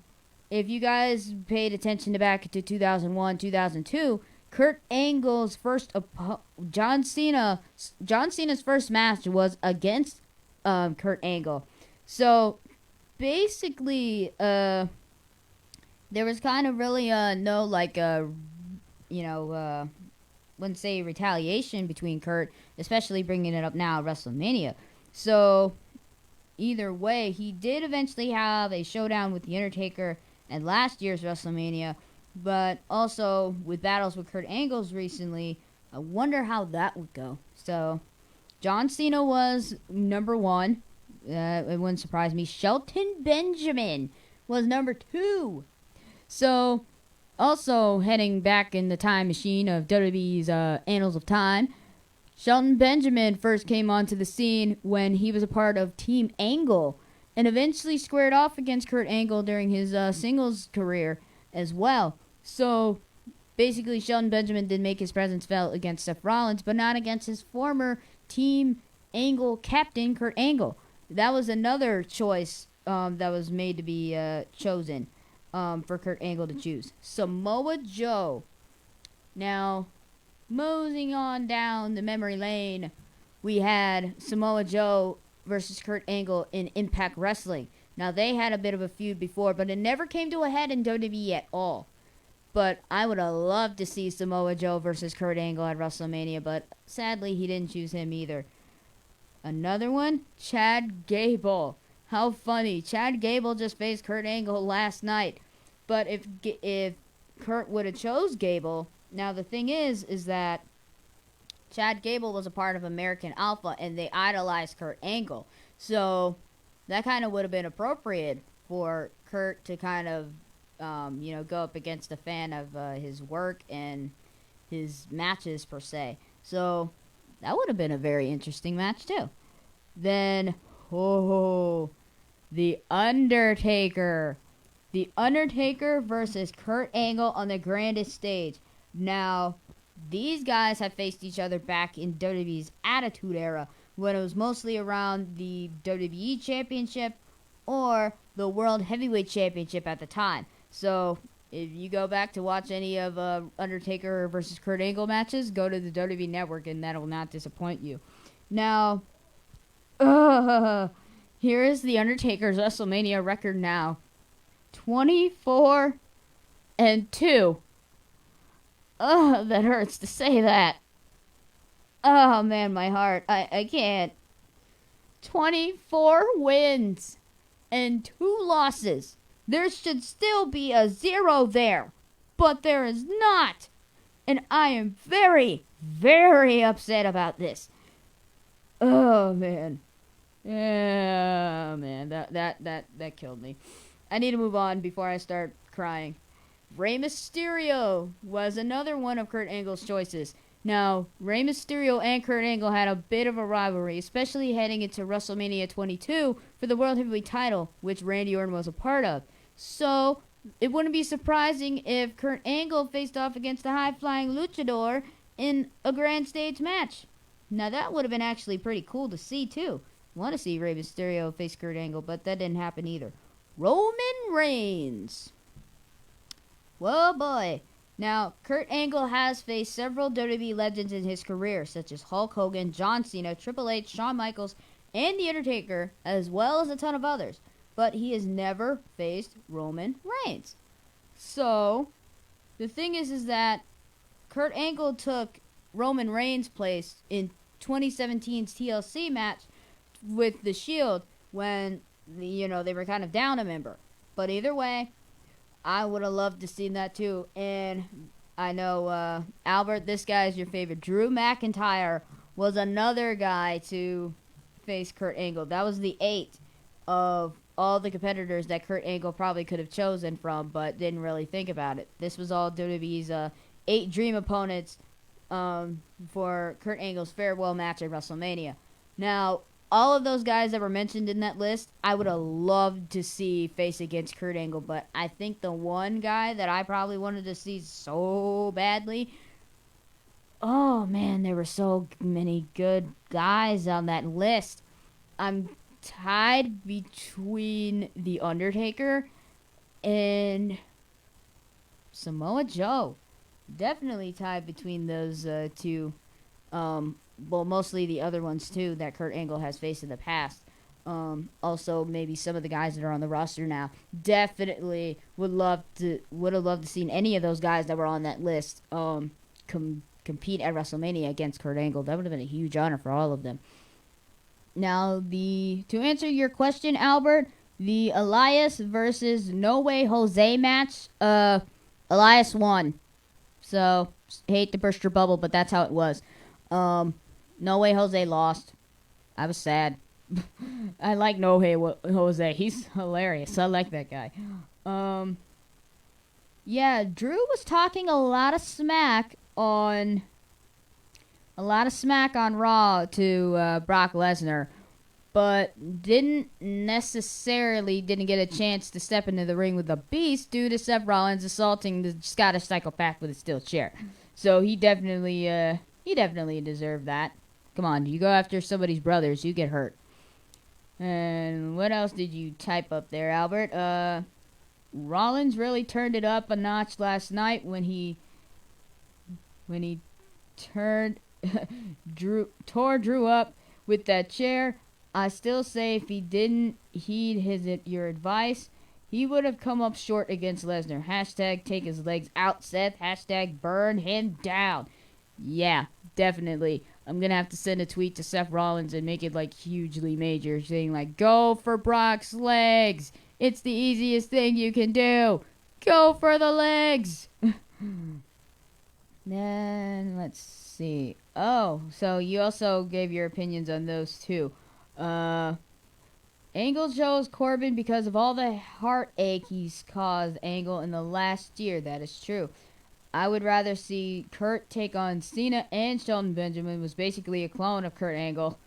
if you guys paid attention to back to 2001, 2002, Kurt Angle's John Cena's first match was against Kurt Angle. So basically, there was kind of really no wouldn't say retaliation between Kurt, especially bringing it up now at WrestleMania. So either way, he did eventually have a showdown with The Undertaker at last year's WrestleMania. But also, with battles with Kurt Angle's recently, I wonder how that would go. So, John Cena was number 1. It wouldn't surprise me. Shelton Benjamin was number 2. So, also heading back in the time machine of WWE's Annals of Time, Shelton Benjamin first came onto the scene when he was a part of Team Angle and eventually squared off against Kurt Angle during his singles career as well. So, basically, Shelton Benjamin did make his presence felt against Seth Rollins, but not against his former Team Angle captain, Kurt Angle. That was another choice that was made to be chosen for Kurt Angle to choose. Samoa Joe. Now, moseying on down the memory lane, we had Samoa Joe versus Kurt Angle in Impact Wrestling. Now, they had a bit of a feud before, but it never came to a head in WWE at all. But I would have loved to see Samoa Joe versus Kurt Angle at WrestleMania, but sadly, he didn't choose him either. Another one, Chad Gable. How funny. Chad Gable just faced Kurt Angle last night. But if Kurt would have chose Gable, now the thing is that Chad Gable was a part of American Alpha, and they idolized Kurt Angle. So that kind of would have been appropriate for Kurt to kind of, go up against a fan of his work and his matches, per se. So that would have been a very interesting match, too. Then, The Undertaker. The Undertaker versus Kurt Angle on the grandest stage. Now, these guys have faced each other back in WWE's Attitude Era, when it was mostly around the WWE Championship or the World Heavyweight Championship at the time. So, if you go back to watch any of Undertaker versus Kurt Angle matches, go to the WWE Network and that will not disappoint you. Now, here is the Undertaker's WrestleMania record now. 24-2. That hurts to say that. Oh, man, my heart. I can't. 24 wins and 2 losses. There should still be a 0 there, but there is not. And I am very, very upset about this. Oh, man. Yeah, man, that killed me. I need to move on before I start crying. Rey Mysterio was another one of Kurt Angle's choices. Now, Rey Mysterio and Kurt Angle had a bit of a rivalry, especially heading into WrestleMania 22 for the World Heavyweight title, which Randy Orton was a part of. So, it wouldn't be surprising if Kurt Angle faced off against the high-flying luchador in a grand stage match. Now, that would have been actually pretty cool to see, too. Want to see Rey Mysterio face Kurt Angle, but that didn't happen either. Roman Reigns. Whoa, boy. Now, Kurt Angle has faced several WWE legends in his career, such as Hulk Hogan, John Cena, Triple H, Shawn Michaels, and The Undertaker, as well as a ton of others. But he has never faced Roman Reigns. So, the thing is that Kurt Angle took Roman Reigns' place in 2017's TLC match with The Shield when, they were kind of down a member. But either way, I would have loved to see that too. And I know, Albert, this guy is your favorite. Drew McIntyre was another guy to face Kurt Angle. That was the 8 of all the competitors that Kurt Angle probably could have chosen from, but didn't really think about it. This was all WWE's 8 dream opponents for Kurt Angle's farewell match at WrestleMania. Now, all of those guys that were mentioned in that list, I would have loved to see face against Kurt Angle, but I think the one guy that I probably wanted to see so badly, oh man, there were so many good guys on that list. I'm tied between The Undertaker and Samoa Joe. Definitely tied between those two. Well, mostly the other ones, too, that Kurt Angle has faced in the past. Also, maybe some of the guys that are on the roster now. Definitely would have loved to see any of those guys that were on that list compete at WrestleMania against Kurt Angle. That would have been a huge honor for all of them. Now, to answer your question, Albert, the Elias versus No Way Jose match, Elias won. So, hate to burst your bubble, but that's how it was. No Way Jose lost. I was sad. I like No Way Jose. He's hilarious. I like that guy. Yeah, Drew was talking a lot of smack on Raw to Brock Lesnar, but didn't get a chance to step into the ring with the Beast due to Seth Rollins assaulting the Scottish psychopath with a steel chair. So he definitely deserved that. Come on, you go after somebody's brothers, you get hurt. And what else did you type up there, Albert? Rollins really turned it up a notch last night when he tore Drew up with that chair. I still say if he didn't heed your advice, he would have come up short against Lesnar. Hashtag take his legs out, Seth. Hashtag burn him down. Yeah, definitely. I'm going to have to send a tweet to Seth Rollins and make it like hugely major, saying like, go for Brock's legs. It's the easiest thing you can do. Go for the legs. Then, let's see. Oh, so you also gave your opinions on those too. Angle chose Corbin because of all the heartache he's caused Angle in the last year. That is true. I would rather see Kurt take on Cena, and Shelton Benjamin was basically a clone of Kurt Angle.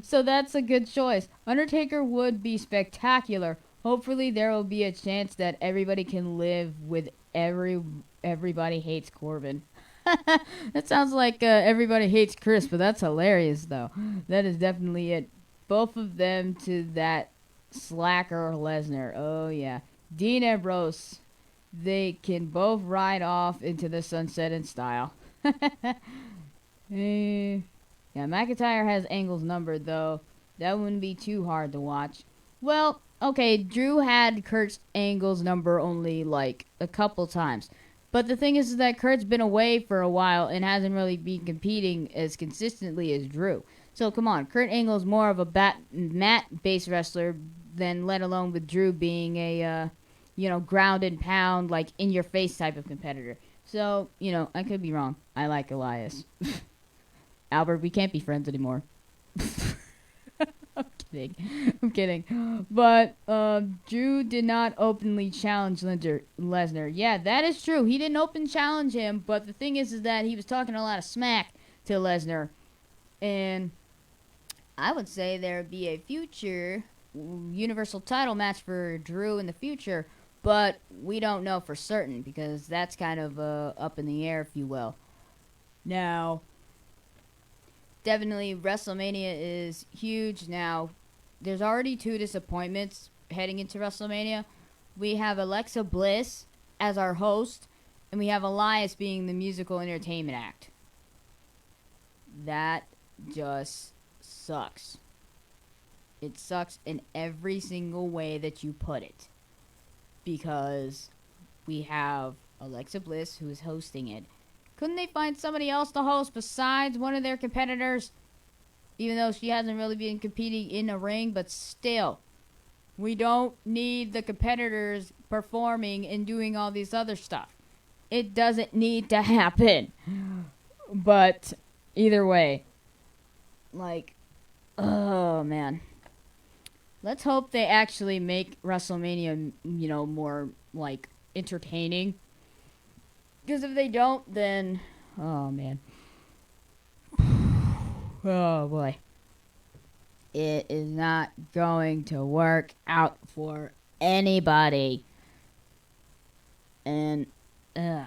So that's a good choice. Undertaker would be spectacular. Hopefully there will be a chance that everybody can live with everybody hates Corbin. That sounds like everybody hates Chris, but that's hilarious though. That is definitely it. Both of them to that slacker Lesnar. Oh yeah. Dean Ambrose. They can both ride off into the sunset in style. Yeah, McIntyre has Angle's number, though. That wouldn't be too hard to watch. Well, okay, Drew had Kurt's Angle's number only, like, a couple times. But the thing is that Kurt's been away for a while and hasn't really been competing as consistently as Drew. So, come on, Kurt Angle's more of a mat-based wrestler than let alone with Drew being a... ground and pound, like, in-your-face type of competitor. So, I could be wrong. I like Elias. Albert, we can't be friends anymore. I'm kidding. But, Drew did not openly challenge Lesnar. Yeah, that is true. He didn't open challenge him, but the thing is that he was talking a lot of smack to Lesnar. And I would say there would be a future Universal title match for Drew in the future, but we don't know for certain because that's kind of up in the air, if you will. Now, definitely WrestleMania is huge. Now, there's already 2 disappointments heading into WrestleMania. We have Alexa Bliss as our host, and we have Elias being the musical entertainment act. That just sucks. It sucks in every single way that you put it. Because we have Alexa Bliss who is hosting it. Couldn't they find somebody else to host besides one of their competitors? Even though she hasn't really been competing in a ring, but still. We don't need the competitors performing and doing all this other stuff. It doesn't need to happen. But either way. Like, oh man. Let's hope they actually make WrestleMania, more, like, entertaining. Because if they don't, then... oh, man. Oh, boy. It is not going to work out for anybody. And, yeah.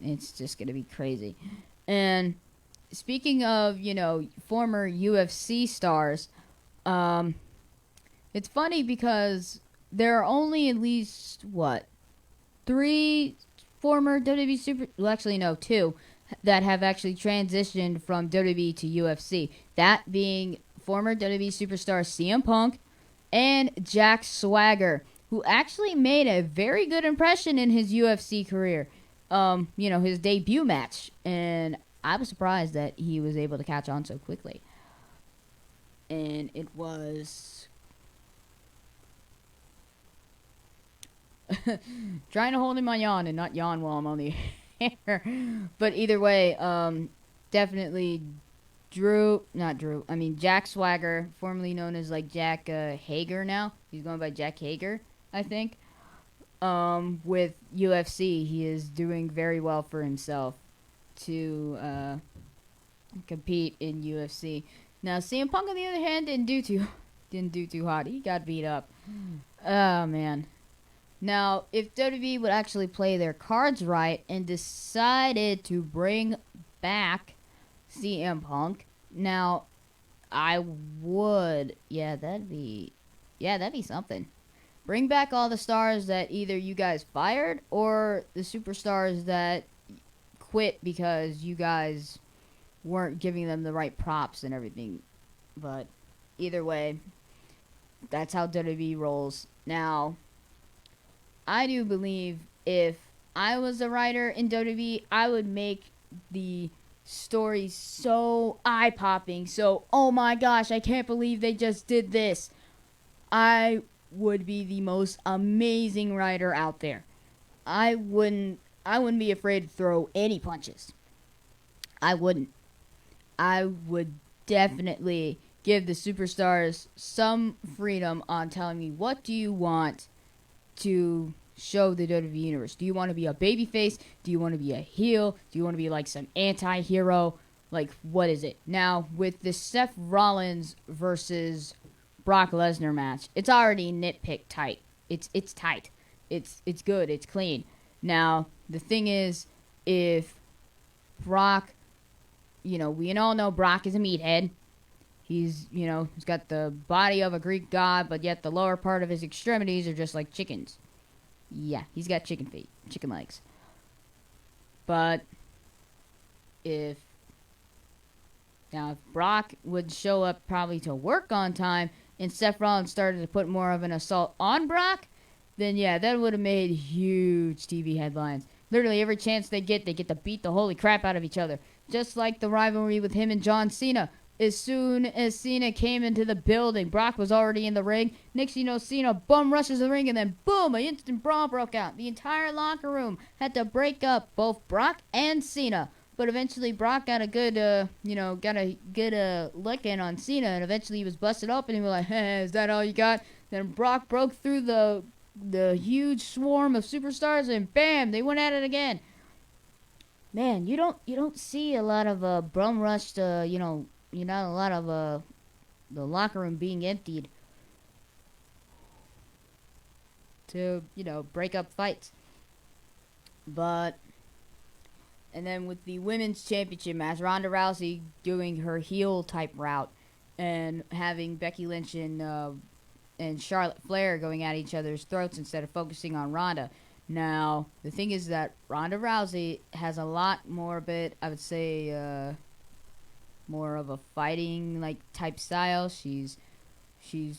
It's just going to be crazy. And speaking of, former UFC stars, it's funny because there are only at least, 3 former WWE super... well, actually, no, 2 that have actually transitioned from WWE to UFC. That being former WWE superstar CM Punk and Jack Swagger, who actually made a very good impression in his UFC career. His debut match. And I was surprised that he was able to catch on so quickly. And it was... trying to hold in my yawn and not yawn while I'm on the care. But either way, definitely Jack Swagger, formerly known as like Jack Hager now. He's going by Jack Hager, I think. With UFC, he is doing very well for himself to compete in UFC. Now, CM Punk, on the other hand, didn't do too hot. He got beat up. Oh, man. Now, if WWE would actually play their cards right and decided to bring back CM Punk, now, I would, that'd be something. Bring back all the stars that either you guys fired or the superstars that quit because you guys weren't giving them the right props and everything. But either way, that's how WWE rolls. Now, I do believe if I was a writer in WWE, I would make the story so eye-popping, so, oh my gosh, I can't believe they just did this. I would be the most amazing writer out there. I wouldn't be afraid to throw any punches. I wouldn't. I would definitely give the superstars some freedom on telling me, what do you want to show the WWE Universe? Do you want to be a babyface? Do you want to be a heel? Do you want to be like some anti-hero? Like, what is it? Now, with the Seth Rollins versus Brock Lesnar match, it's already nitpick tight. It's tight. It's good. It's clean. Now, the thing is, if Brock, we all know Brock is a meathead. He's got the body of a Greek god, but yet the lower part of his extremities are just like chickens. Yeah, he's got chicken feet, chicken legs. But if Brock would show up probably to work on time and Seth Rollins started to put more of an assault on Brock, then that would have made huge TV headlines. Literally every chance they get to beat the holy crap out of each other. Just like the rivalry with him and John Cena. As soon as Cena came into the building, Brock was already in the ring. Next thing you know, Cena bum rushes the ring, and then boom, an instant brawl broke out. The entire locker room had to break up both Brock and Cena. But eventually Brock got a good, licking on Cena, and eventually he was busted up, and he was like, hey, is that all you got? Then Brock broke through the huge swarm of superstars, and bam, they went at it again. Man, you don't see a lot of bum rushed, not a lot of the locker room being emptied to, break up fights. But, and then with the women's championship match, Ronda Rousey doing her heel type route and having Becky Lynch and Charlotte Flair going at each other's throats instead of focusing on Ronda. Now, the thing is that Ronda Rousey has a lot more of it, I would say, more of a fighting like type style. She's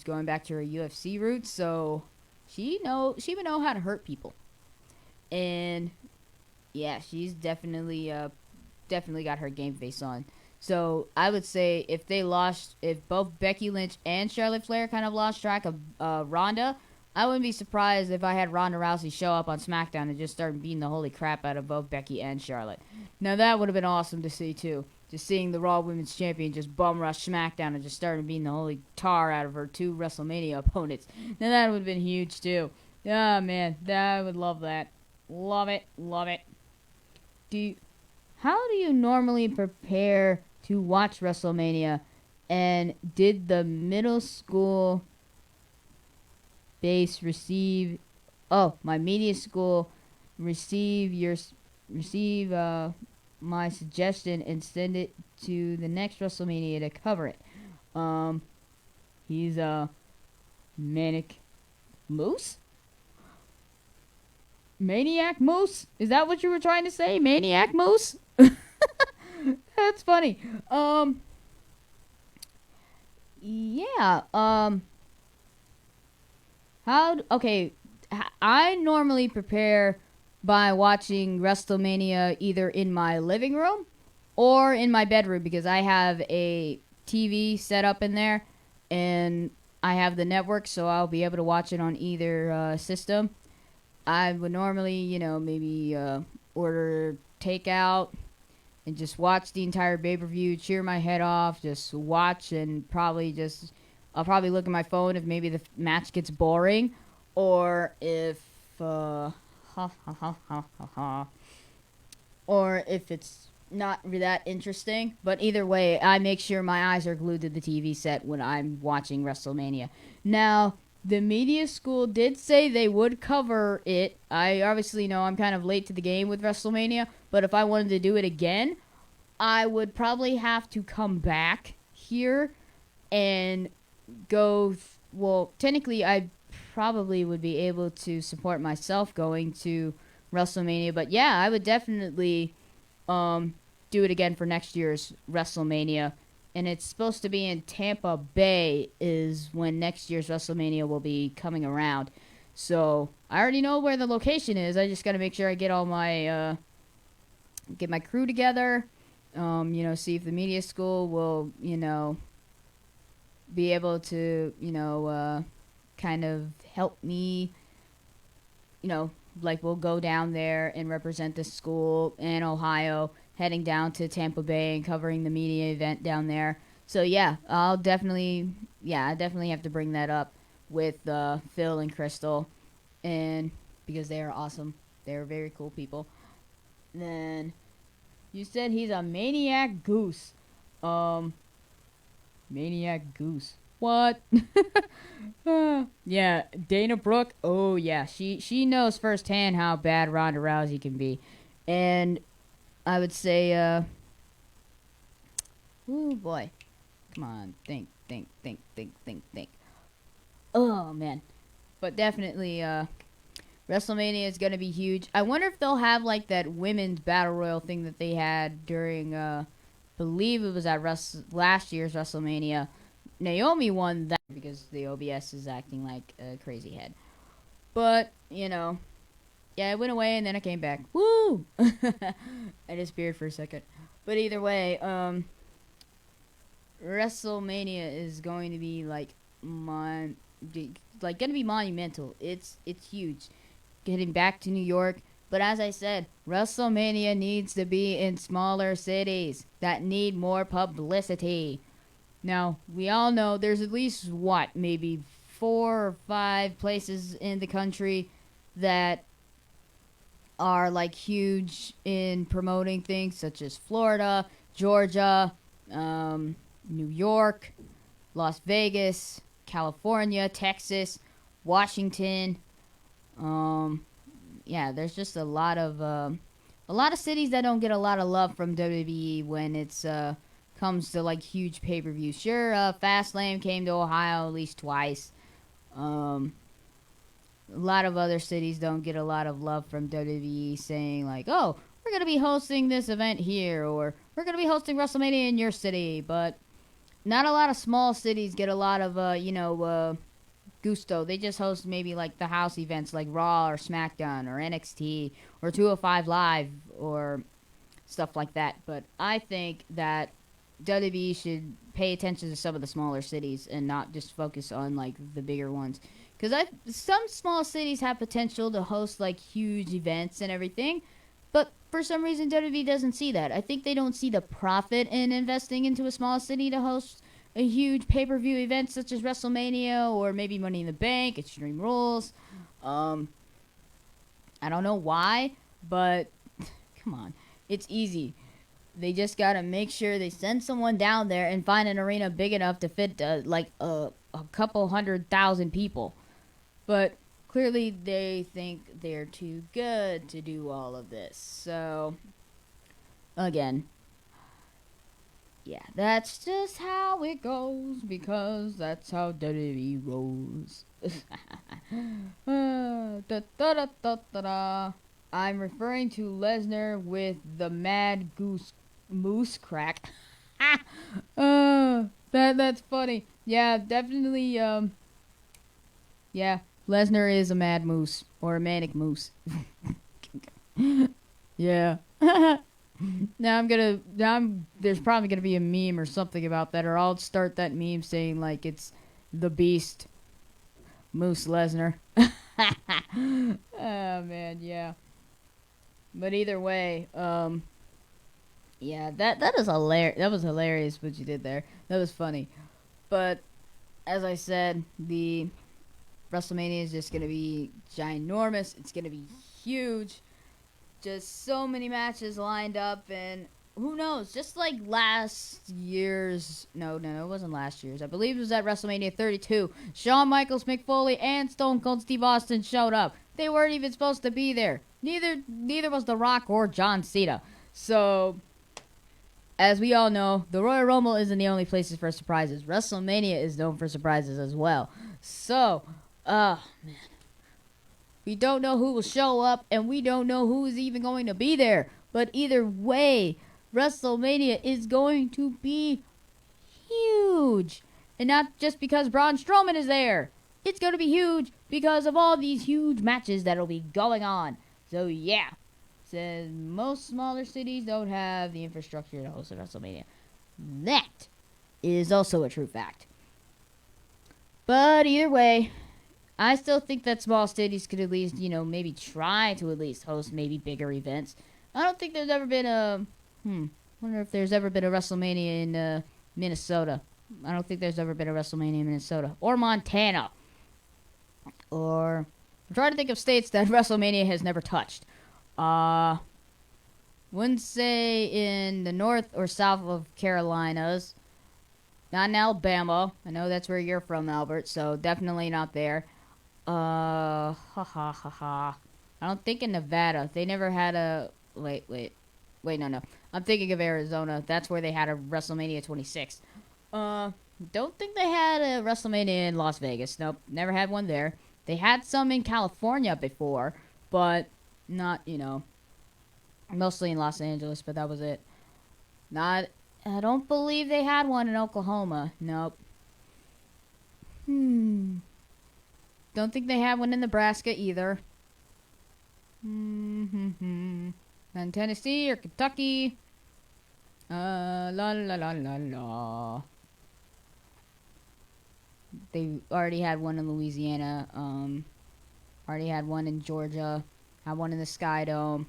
going back to her UFC roots, so she would know how to hurt people. And she's definitely got her game face on. So I would say if both Becky Lynch and Charlotte Flair kind of lost track of Ronda, I wouldn't be surprised if I had Ronda Rousey show up on SmackDown and just start beating the holy crap out of both Becky and Charlotte. Now that would have been awesome to see too. Just seeing the Raw Women's Champion just bum rush SmackDown and just starting beating the holy tar out of her two WrestleMania opponents. Now that would have been huge too. Oh man, I would love that. Love it. How do you normally prepare to watch WrestleMania? And did the middle school base receive? Oh, my media school receive my suggestion and send it to the next WrestleMania to cover it. He's a manic moose? Maniac Moose? Is that what you were trying to say? Maniac Moose? That's funny. I normally prepare by watching WrestleMania either in my living room or in my bedroom because I have a TV set up in there and I have the network, so I'll be able to watch it on either system. I would normally, maybe order takeout, and just watch the entire pay-per-view, cheer my head off, just watch, and I'll probably look at my phone if maybe the match gets boring, or if, or if it's not that interesting. But either way, I make sure my eyes are glued to the TV set when I'm watching WrestleMania. Now, the media school did say they would cover it. I obviously know I'm kind of late to the game with WrestleMania, but if I wanted to do it again, I would probably have to come back here and go. Well, technically, I probably would be able to support myself going to WrestleMania, but yeah, I would definitely do it again for next year's WrestleMania. And it's supposed to be in Tampa Bay is when next year's WrestleMania will be coming around. So I already know where the location is. I just got to make sure I get all my get my crew together. See if the media school will, be able to, kind of help me, like we'll go down there and represent the school in Ohio, heading down to Tampa Bay and covering the media event down there. So yeah, I definitely have to bring that up with Phil and Crystal, and because they are awesome. They're very cool people. Then you said he's a maniac goose. Maniac goose. What? Yeah, Dana Brooke. Oh yeah, she knows firsthand how bad Ronda Rousey can be, and I would say, oh boy, come on, think. Oh man, but definitely, WrestleMania is gonna be huge. I wonder if they'll have like that women's battle royal thing that they had during, believe it was at last year's WrestleMania. Naomi won that because the OBS is acting like a crazy head. But, yeah, it went away and then it came back. Woo! I disappeared for a second. But either way, WrestleMania is going to be gonna be monumental. It's huge. Getting back to New York. But as I said, WrestleMania needs to be in smaller cities that need more publicity. Now, we all know there's at least, maybe 4 or 5 places in the country that are, huge in promoting things, such as Florida, Georgia, New York, Las Vegas, California, Texas, Washington. There's just a lot of cities that don't get a lot of love from WWE when it's, comes to huge pay-per-views. Sure, Fastlane came to Ohio at least twice. A lot of other cities don't get a lot of love from WWE saying oh, we're going to be hosting this event here, or we're going to be hosting WrestleMania in your city. But not a lot of small cities get a lot of, gusto. They just host maybe the house events like Raw or SmackDown or NXT or 205 Live or stuff like that. But I think that WWE should pay attention to some of the smaller cities and not just focus on the bigger ones, because some small cities have potential to host huge events and everything, but for some reason WWE doesn't see that. I think they don't see the profit in investing into a small city to host a huge pay-per-view event such as WrestleMania or maybe Money in the Bank, Extreme Rules. I don't know why, but come on, it's easy. They just gotta make sure they send someone down there and find an arena big enough to fit a couple 100,000 people. But clearly they think they're too good to do all of this. So, again, yeah, that's just how it goes, because that's how WWE rolls. I'm referring to Lesnar with the Mad Goose Moose crack. That's funny. Yeah, definitely. Yeah, Lesnar is a mad moose or a manic moose. Yeah. There's probably gonna be a meme or something about that, or I'll start that meme saying it's the Beast, Moose Lesnar. Oh man, yeah. But either way, yeah, that is hilarious. That was hilarious what you did there. That was funny. But as I said, the WrestleMania is just gonna be ginormous. It's gonna be huge. Just so many matches lined up, and who knows? Just like last year's, no, it wasn't last year's. I believe it was at WrestleMania 32. Shawn Michaels, Mick Foley, and Stone Cold Steve Austin showed up. They weren't even supposed to be there. Neither was The Rock or John Cena. So, as we all know, the Royal Rumble isn't the only place for surprises. WrestleMania is known for surprises as well. So, man. We don't know who will show up, and we don't know who is even going to be there. But either way, WrestleMania is going to be huge. And not just because Braun Strowman is there. It's going to be huge because of all these huge matches that will be going on. So, yeah. Says most smaller cities don't have the infrastructure to host a WrestleMania. That is also a true fact. But either way, I still think that small cities could at least, maybe try to at least host maybe bigger events. I don't think there's ever been a, wonder if there's ever been a WrestleMania in Minnesota. I don't think there's ever been a WrestleMania in Minnesota. Or Montana. Or, I'm trying to think of states that WrestleMania has never touched. Wouldn't say in the north or south of Carolinas. Not in Alabama. I know that's where you're from, Albert, so definitely not there. I don't think in Nevada. They never had a... Wait, no. I'm thinking of Arizona. That's where they had a WrestleMania 26. Don't think they had a WrestleMania in Las Vegas. Nope, never had one there. They had some in California before, but not, mostly in Los Angeles, but that was it. I don't believe they had one in Oklahoma. Nope. Don't think they have one in Nebraska either. And Tennessee or Kentucky. La. They already had one in Louisiana. Already had one in Georgia. Had one in the Sky Dome.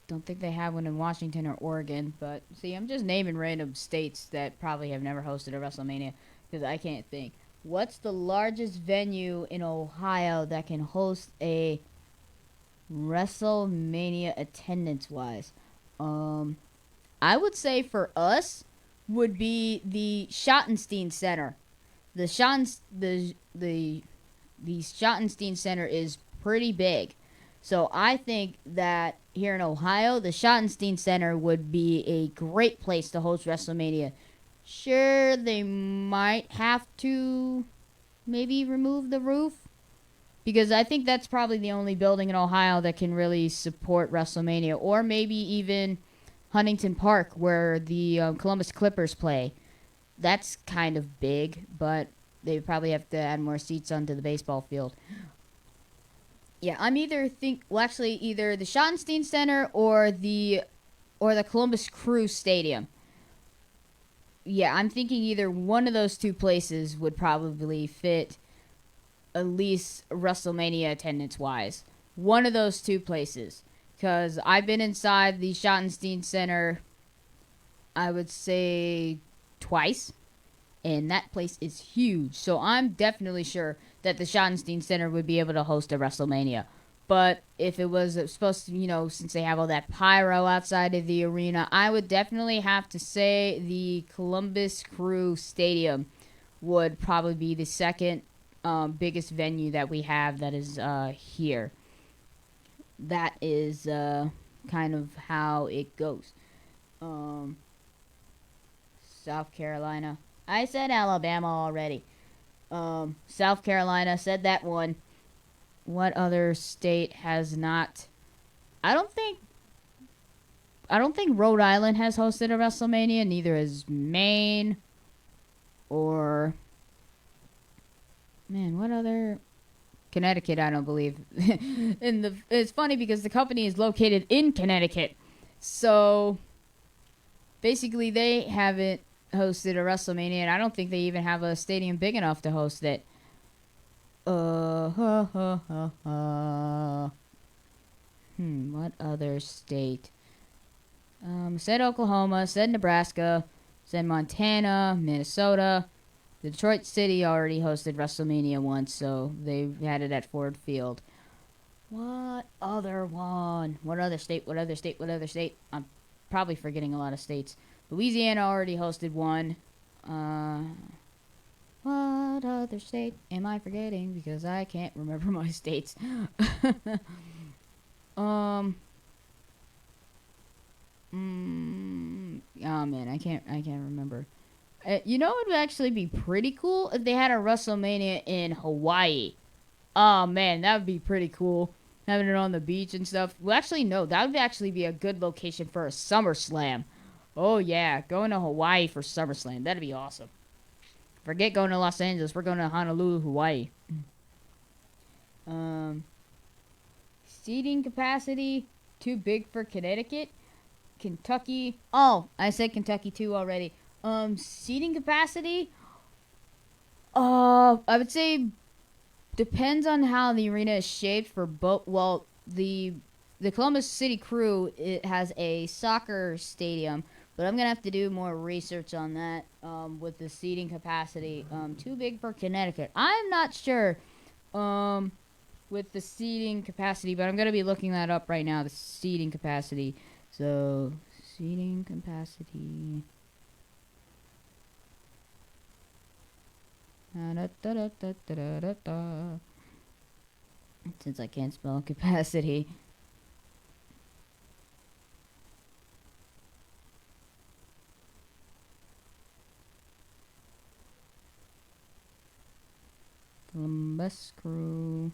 Don't think they have one in Washington or Oregon. But, see, I'm just naming random states that probably have never hosted a WrestleMania. Because I can't think. What's the largest venue in Ohio that can host a WrestleMania attendance-wise? I would say for us would be the Schottenstein Center. The Schottenstein Center is pretty big. So I think that here in Ohio, the Schottenstein Center would be a great place to host WrestleMania. Sure, they might have to maybe remove the roof, because I think that's probably the only building in Ohio that can really support WrestleMania. Or maybe even Huntington Park, where the Columbus Clippers play. That's kind of big, but they probably have to add more seats onto the baseball field. Yeah, I'm either the Schottenstein Center or the Columbus Crew Stadium. Yeah, I'm thinking either one of those two places would probably fit at least WrestleMania attendance-wise. One of those two places. Because I've been inside the Schottenstein Center, I would say, twice. And that place is huge. So I'm definitely sure that the Schottenstein Center would be able to host a WrestleMania. But if it was supposed to, since they have all that pyro outside of the arena, I would definitely have to say the Columbus Crew Stadium would probably be the second biggest venue that we have that is here. That is kind of how it goes. South Carolina. I said Alabama already. South Carolina, said that one. What other state has not? I don't think Rhode Island has hosted a WrestleMania. Neither has Maine. Or, man, what other? Connecticut, I don't believe. It's funny because the company is located in Connecticut, so basically they haven't hosted a WrestleMania, and I don't think they even have a stadium big enough to host it. What other state? Said Oklahoma, said Nebraska, said Montana, Minnesota. Detroit City already hosted WrestleMania once, so they had it at Ford Field. What other one? What other state? What other state? What other state? I'm probably forgetting a lot of states. Louisiana already hosted one. What other state am I forgetting? Because I can't remember my states. Oh man, I can't remember. You know, it would actually be pretty cool if they had a WrestleMania in Hawaii. Oh man, that would be pretty cool. Having it on the beach and stuff. Well, actually, no, that would actually be a good location for a SummerSlam. Oh yeah, going to Hawaii for SummerSlam. That'd be awesome. Forget going to Los Angeles. We're going to Honolulu, Hawaii. Seating capacity, too big for Connecticut. Kentucky. Oh, I said Kentucky too already. Seating capacity. I would say depends on how the arena is shaped for both. Well, the Columbus City Crew, it has a soccer stadium, but I'm gonna have to do more research on that. With the seating capacity, too big for Connecticut. I'm not sure. With the seating capacity, but I'm gonna be looking that up right now. The seating capacity. So seating capacity. Since I can't spell capacity. Columbus Crew.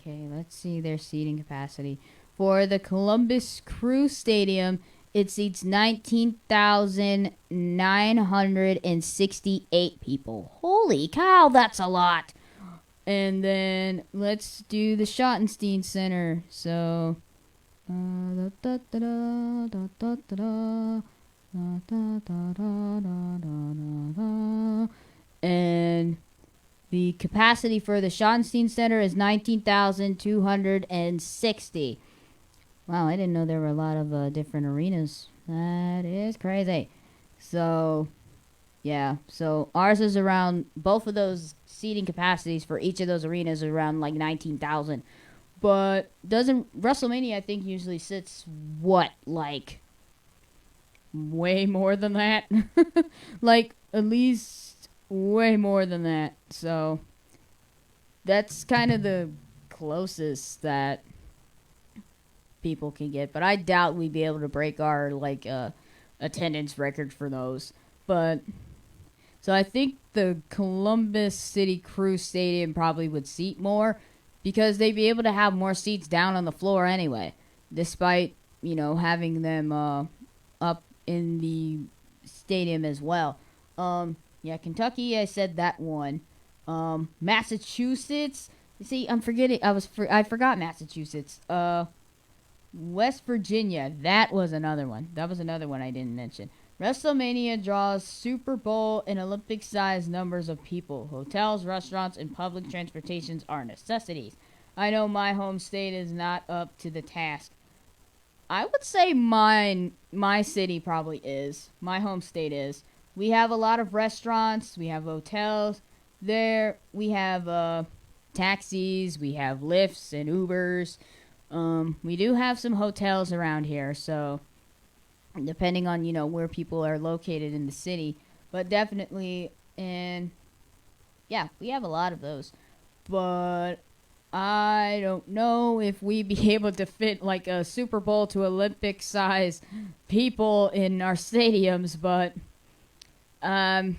Okay, let's see their seating capacity. For the Columbus Crew Stadium, it seats 19,968 people. Holy cow, that's a lot. And then let's do the Schottenstein Center. So, and the capacity for the Schottenstein Center is 19,260. Wow, I didn't know there were a lot of different arenas. That is crazy. So, yeah. So, ours is around, both of those seating capacities for each of those arenas are around like 19,000. But WrestleMania, I think, usually sits, like, way more than that? Like, at least way more than that. So, that's kind of the closest that people can get. But I doubt we'd be able to break our, like, attendance record for those. But, so I think the Columbus City Crew Stadium probably would seat more, because they'd be able to have more seats down on the floor anyway, despite, having them up in the stadium as well. Yeah, Kentucky, I said that one. Massachusetts, see, I'm forgetting, I forgot Massachusetts. West Virginia, that was another one. That was another one I didn't mention. WrestleMania draws Super Bowl and Olympic-sized numbers of people. Hotels, restaurants, and public transportations are necessities. I know my home state is not up to the task. I would say my city probably is. My home state is. We have a lot of restaurants. We have hotels. There, we have taxis. We have Lyfts and Ubers. We do have some hotels around here, so depending on, where people are located in the city. But definitely, and yeah, we have a lot of those. But I don't know if we'd be able to fit like a Super Bowl to Olympic size people in our stadiums, but I'm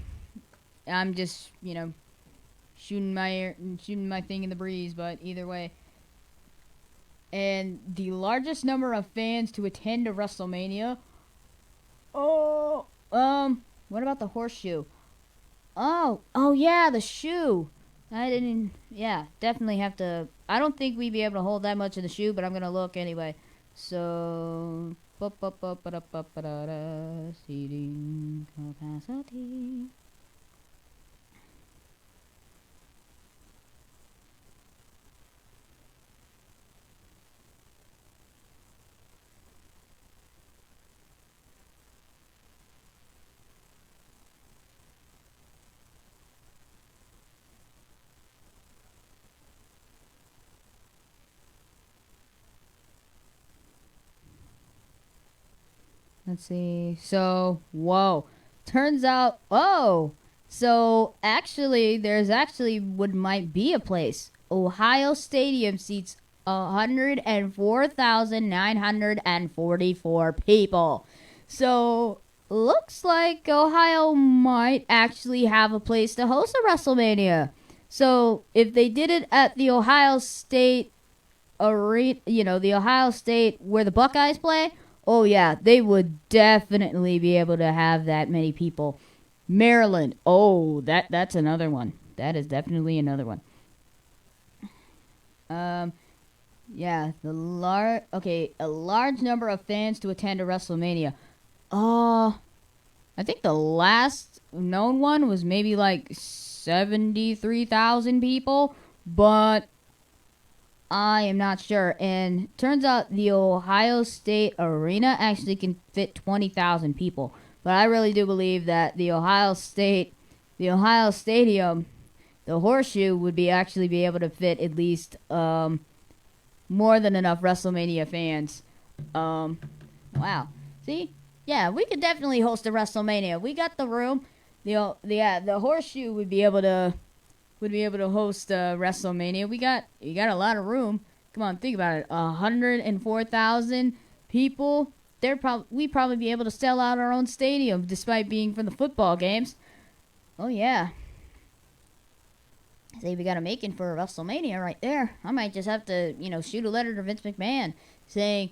just, shooting my thing in the breeze, but either way. And the largest number of fans to attend a WrestleMania. Oh, what about the horseshoe? Oh yeah, the shoe. Definitely have to. I don't think we'd be able to hold that much of the shoe, but I'm gonna look anyway. So, Seating capacity. Let's see. So, whoa. Turns out, so actually, there's actually what might be a place. Ohio Stadium seats 104,944 people. So, looks like Ohio might actually have a place to host a WrestleMania. So, if they did it at the Ohio State arena, the Ohio State where the Buckeyes play, oh yeah, they would definitely be able to have that many people. Maryland, oh, that's another one. That is definitely another one. Yeah, a large number of fans to attend a WrestleMania. I think the last known one was maybe like 73,000 people, but I am not sure. And turns out the Ohio State Arena actually can fit 20,000 people. But I really do believe that the Ohio Stadium, the Horseshoe would be able to fit at least more than enough WrestleMania fans. Wow. See? Yeah, we could definitely host a WrestleMania. We got the room. The Horseshoe would be able to host WrestleMania. We got a lot of room. Come on, think about it. 104,000 people. We'd probably be able to sell out our own stadium, despite being from the football games. Oh yeah. Say we got a making for a WrestleMania right there. I might just have to, shoot a letter to Vince McMahon saying,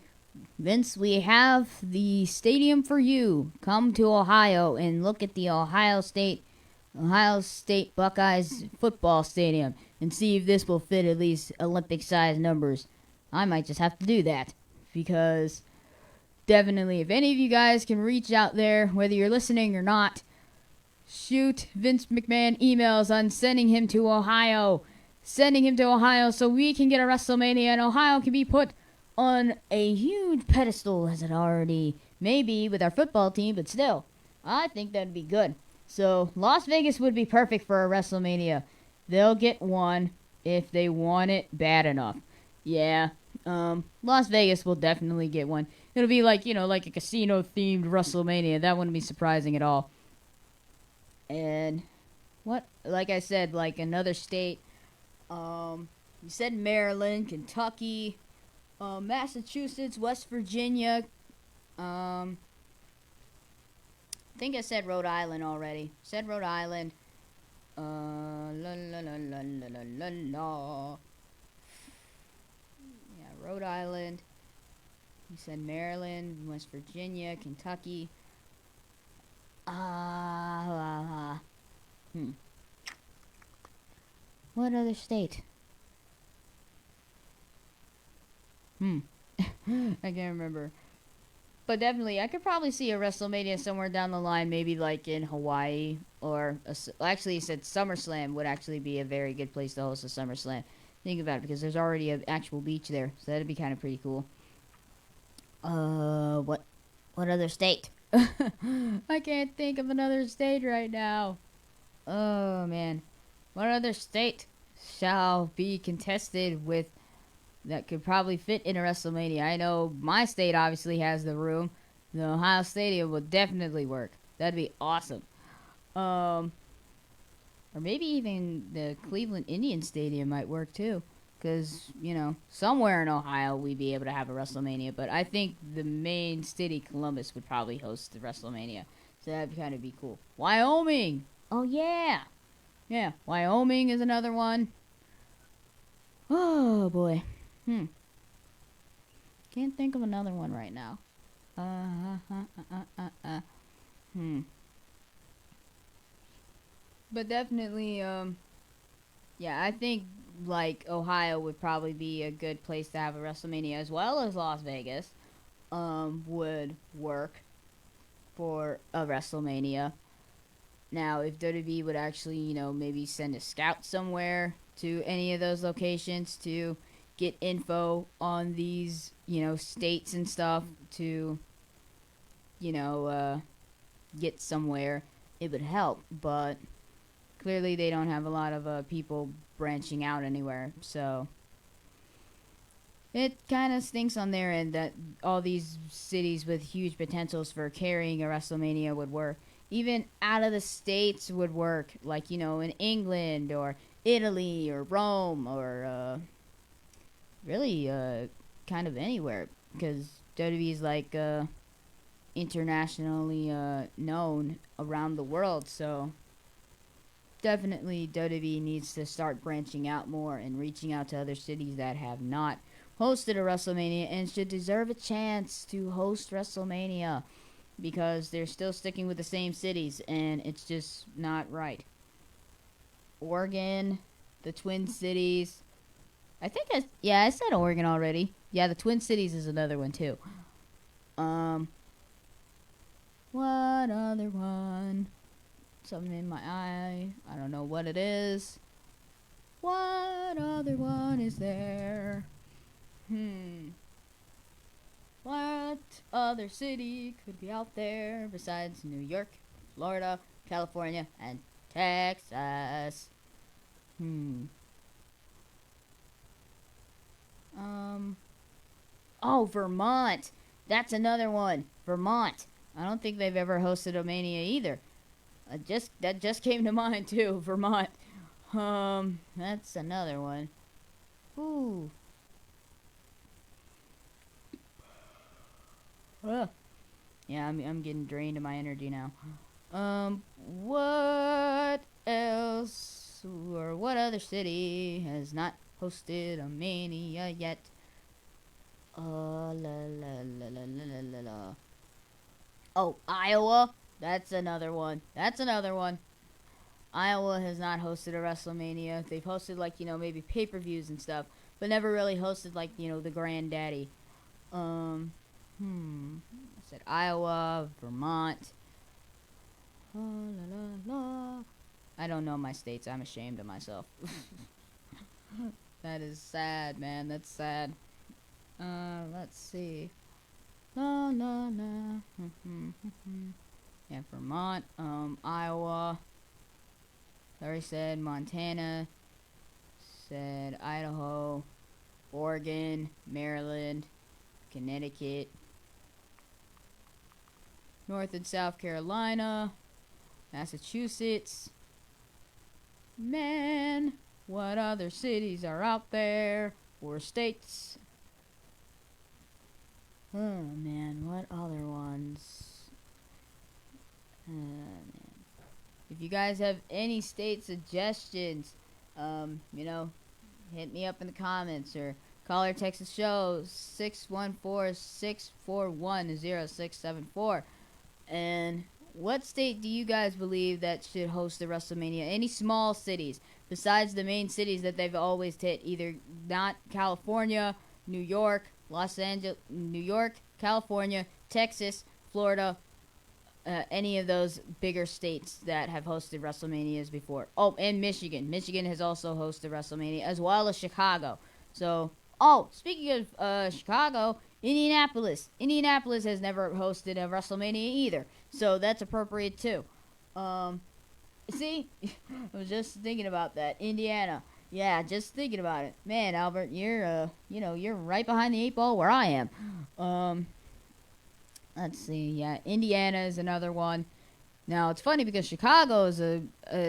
Vince, we have the stadium for you. Come to Ohio and look at the Ohio State Buckeyes football stadium and see if this will fit at least Olympic-sized numbers. I might just have to do that because definitely, if any of you guys can reach out there, whether you're listening or not, shoot Vince McMahon emails on sending him to Ohio so we can get a WrestleMania and Ohio can be put on a huge pedestal as it already may be with our football team, but still, I think that'd be good. So, Las Vegas would be perfect for a WrestleMania. They'll get one if they want it bad enough. Yeah, Las Vegas will definitely get one. It'll be like, like a casino-themed WrestleMania. That wouldn't be surprising at all. And, like I said, like another state, you said Maryland, Kentucky, Massachusetts, West Virginia, I think I said Rhode Island already. Said Rhode Island. La la la la la la la la. Yeah, Rhode Island. You said Maryland, West Virginia, Kentucky. What other state? I can't remember. But definitely, I could probably see a WrestleMania somewhere down the line, maybe like in Hawaii, or actually, he said SummerSlam would actually be a very good place to host a SummerSlam. Think about it, because there's already an actual beach there, so that'd be kind of pretty cool. What other state? I can't think of another state right now. Oh man, what other state shall be contested with? That could probably fit in a WrestleMania. I know my state obviously has the room. The Ohio Stadium would definitely work. That'd be awesome. Or maybe even the Cleveland Indian Stadium might work too. Because, somewhere in Ohio we'd be able to have a WrestleMania. But I think the main city, Columbus, would probably host the WrestleMania. So that'd kind of be cool. Wyoming! Oh, yeah! Yeah, Wyoming is another one. Oh, boy. Can't think of another one right now. But definitely, yeah, I think, like, Ohio would probably be a good place to have a WrestleMania, as well as Las Vegas. would work for a WrestleMania. Now, if WWE would actually, maybe send a scout somewhere to any of those locations to get info on these, states and stuff to, get somewhere, it would help. But clearly they don't have a lot of people branching out anywhere, so it kind of stinks on their end that all these cities with huge potentials for carrying a WrestleMania would work. Even out of the states would work, like, in England or Italy or Rome or really kind of anywhere, because WWE is like internationally known around the world, so definitely WWE needs to start branching out more and reaching out to other cities that have not hosted a WrestleMania and should deserve a chance to host WrestleMania, because they're still sticking with the same cities and it's just not right. Oregon, the Twin Cities. I said Oregon already. Yeah, the Twin Cities is another one too. What other one? Something in my eye. I don't know what it is. What other one is there? What other city could be out there besides New York, Florida, California, and Texas? Oh, Vermont. That's another one. Vermont. I don't think they've ever hosted a Mania either. That just came to mind too. Vermont. That's another one. Ooh. Yeah, I'm getting drained of my energy now. What else, or what other city has not hosted a Mania yet? La la la la la la la. Oh, Iowa. That's another one. Iowa has not hosted a WrestleMania. They've hosted, like, maybe pay-per-views and stuff, but never really hosted, like, the granddaddy. I said Iowa, Vermont. La, la, la. I don't know my states. I'm ashamed of myself. That is sad, man. That's sad. Let's see. La, la, la. Yeah, Vermont, Iowa. Already said Montana. Said Idaho, Oregon, Maryland, Connecticut, North and South Carolina, Massachusetts. Man, what other cities are out there or states? Oh man, what other ones? Man. If you guys have any state suggestions, hit me up in the comments or call or text the show 614-641-0674. And what state do you guys believe that should host the WrestleMania? Any small cities besides the main cities that they've always hit, either not California, New York, New York, California, Texas, Florida, any of those bigger states that have hosted WrestleManias before. Oh, and Michigan. Michigan has also hosted WrestleMania, as well as Chicago. So, speaking of Chicago, Indianapolis. Indianapolis has never hosted a WrestleMania either. So that's appropriate too. See? I was just thinking about that. Indiana. Yeah, just thinking about it. Man, Albert, you're right behind the 8 ball where I am. Let's see. Yeah, Indiana is another one. Now, it's funny because Chicago is a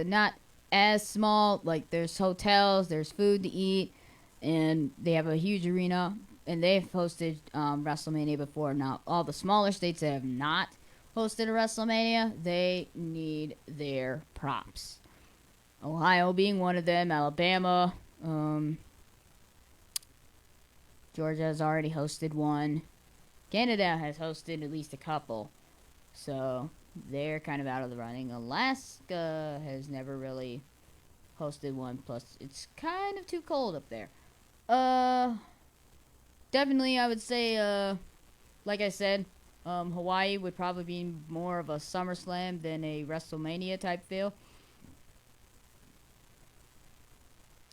not as small. Like, there's hotels, there's food to eat, and they have a huge arena, and they've hosted WrestleMania before. Now, all the smaller states that have not hosted a WrestleMania, they need their props. Ohio being one of them, Alabama, Georgia has already hosted one. Canada has hosted at least a couple, so they're kind of out of the running. Alaska has never really hosted one, plus it's kind of too cold up there. Definitely I would say, like I said, Hawaii would probably be more of a SummerSlam than a WrestleMania type feel.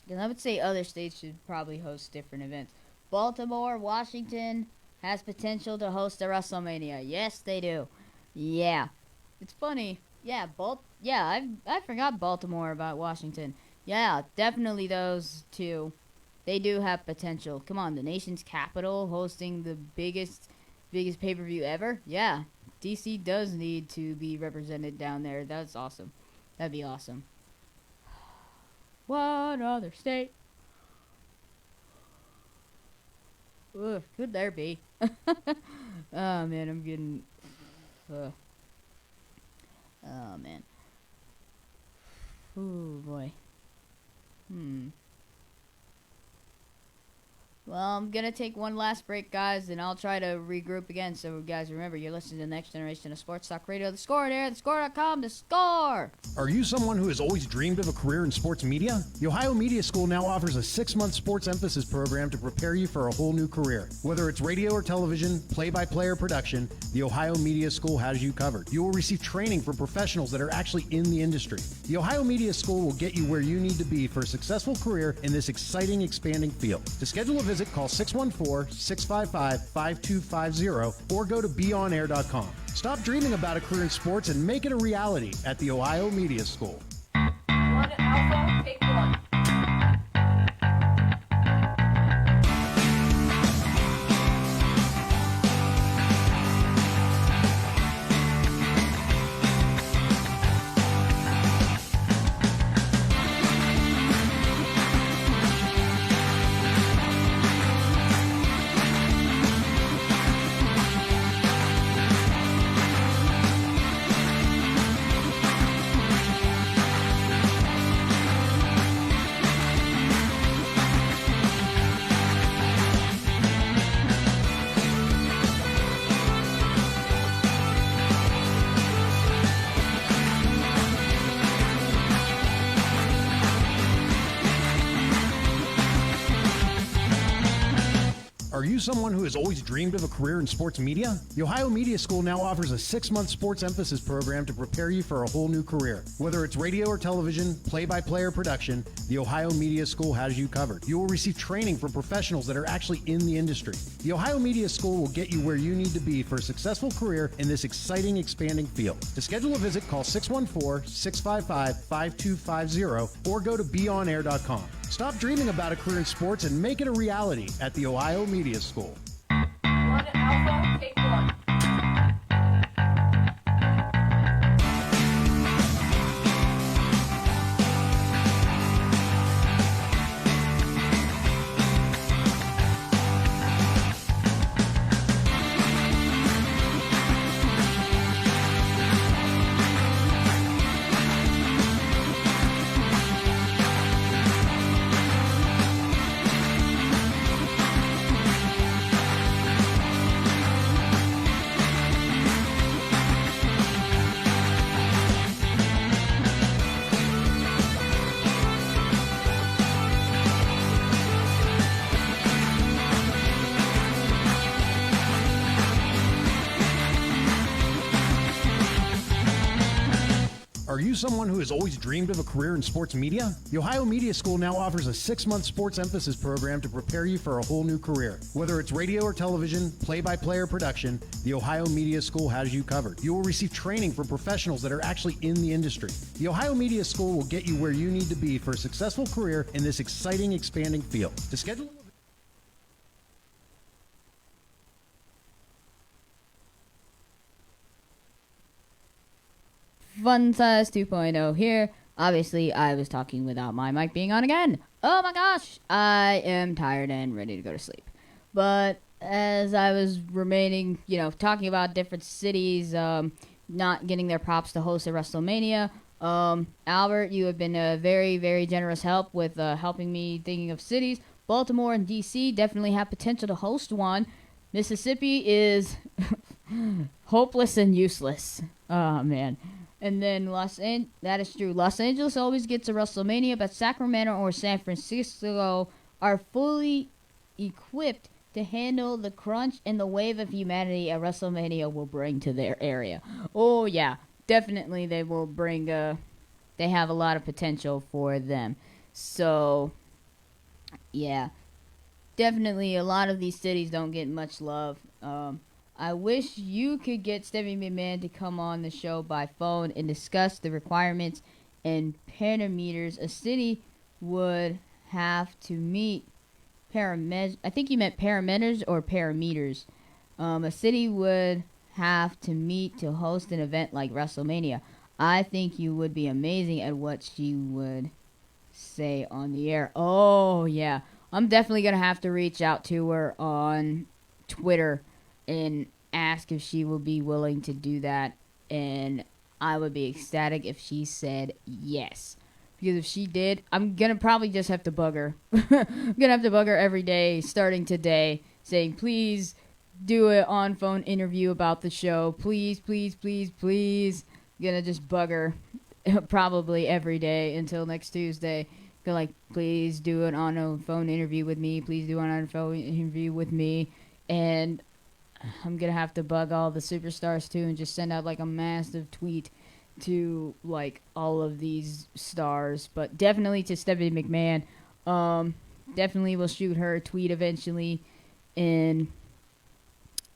And I would say other states should probably host different events. Baltimore, Washington has potential to host a WrestleMania. Yes, they do. Yeah, it's funny. Yeah, I forgot Baltimore about Washington. Yeah, definitely those two. They do have potential. Come on, the nation's capital hosting the biggest pay-per-view ever. Yeah, DC does need to be represented down there. That's awesome. That'd be awesome. What other state? Ugh, could there be? Oh man, I'm getting. Oh man. Oh boy. Well, I'm gonna take one last break, guys, and I'll try to regroup again. So, guys, remember, you're listening to the next generation of Sports Talk Radio. The Score there, thescore.com, the Score! Are you someone who has always dreamed of a career in sports media? The Ohio Media School now offers a 6-month sports emphasis program to prepare you for a whole new career. Whether it's radio or television, play-by-play or production, the Ohio Media School has you covered. You will receive training from professionals that are actually in the industry. The Ohio Media School will get you where you need to be for a successful career in this exciting, expanding field. To schedule a visit, call 614-655-5250 or go to beonair.com. Stop dreaming about a career in sports and make it a reality at the Ohio Media School. 1 Alpha, take 1. Are you someone who has always dreamed of a career in sports media? The Ohio Media School now offers a 6-month sports emphasis program to prepare you for a whole new career. Whether it's radio or television, play-by-play or production, the Ohio Media School has you covered. You will receive training from professionals that are actually in the industry. The Ohio Media School will get you where you need to be for a successful career in this exciting, expanding field. To schedule a visit, call 614-655-5250 or go to beonair.com. Stop dreaming about a career in sports and make it a reality at the Ohio Media School. 1 Alpha, take 1. Are you someone who has always dreamed of a career in sports media? The Ohio Media School now offers a 6-month sports emphasis program to prepare you for a whole new career. Whether it's radio or television, play-by-play or production, the Ohio Media School has you covered. You will receive training from professionals that are actually in the industry. The Ohio Media School will get you where you need to be for a successful career in this exciting, expanding field. To schedule Fun Size 2.0 here. Obviously, I was talking without my mic being on again. Oh my gosh, I am tired and ready to go to sleep. But as I was remaining, talking about different cities not getting their props to host a WrestleMania, Albert, you have been a very, very generous help with helping me thinking of cities. Baltimore and D.C. definitely have potential to host one. Mississippi is hopeless and useless. Oh, man. And then that is true. Los Angeles always gets a WrestleMania, but Sacramento or San Francisco are fully equipped to handle the crunch and the wave of humanity a WrestleMania will bring to their area. Oh yeah, definitely they will bring. They have a lot of potential for them. So yeah, definitely a lot of these cities don't get much love. I wish you could get Stephanie McMahon to come on the show by phone and discuss the requirements and parameters a city would have to meet. I think you meant parameters or parameters. A city would have to meet to host an event like WrestleMania. I think you would be amazing at what she would say on the air. Oh, yeah. I'm definitely going to have to reach out to her on Twitter and ask if she will be willing to do that. And I would be ecstatic if she said yes. Because if she did, I'm going to probably just have to bug her. I'm going to have to bug her every day, starting today, saying, please do an on-phone interview about the show. Please, please, please, please. I'm going to just bug her probably every day until next Tuesday. Go like, please do an on-phone interview with me. Please do an on-phone interview with me. And I'm going to have to bug all the superstars too and just send out like a massive tweet to like all of these stars, but definitely to Stephanie McMahon. Definitely will shoot her a tweet eventually, and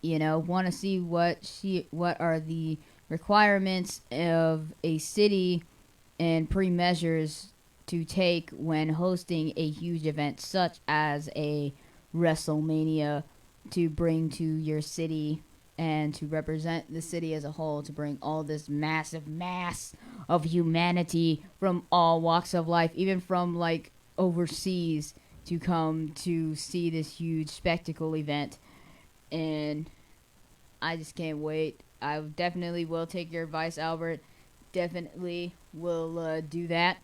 want to see what are the requirements of a city and pre-measures to take when hosting a huge event such as a WrestleMania to bring to your city and to represent the city as a whole, to bring all this massive mass of humanity from all walks of life, even from like overseas, to come to see this huge spectacle event. And I just can't wait. I definitely will take your advice, Albert. Definitely will do that.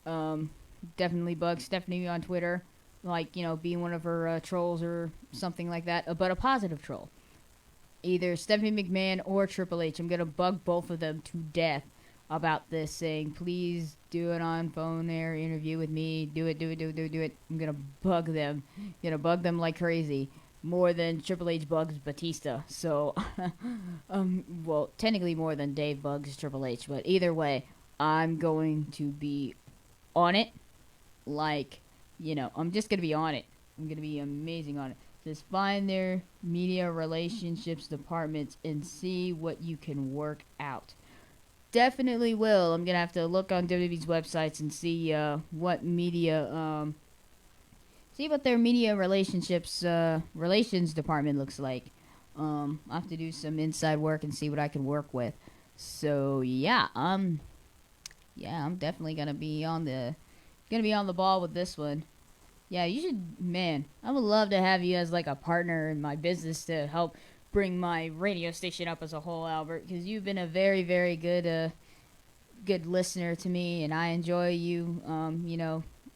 Definitely bug Stephanie on Twitter, like, being one of her trolls or something like that, but a positive troll. Either Stephanie McMahon or Triple H. I'm going to bug both of them to death about this, saying, please do an on-phone air interview with me. Do it. I'm going to bug them. Bug them like crazy. More than Triple H bugs Batista. So, well, technically more than Dave bugs Triple H. But either way, I'm going to be on it. Like, I'm just going to be on it. I'm going to be amazing on it. Just find their media relationships departments and see what you can work out. Definitely will. I'm going to have to look on WWE's websites and see what media, see what their media relations department looks like. I'll have to do some inside work and see what I can work with. So I'm definitely going to be on the ball with this one. Yeah, you should, man, I would love to have you as like a partner in my business to help bring my radio station up as a whole, Albert, because you've been a very, very good listener to me, and I enjoy you,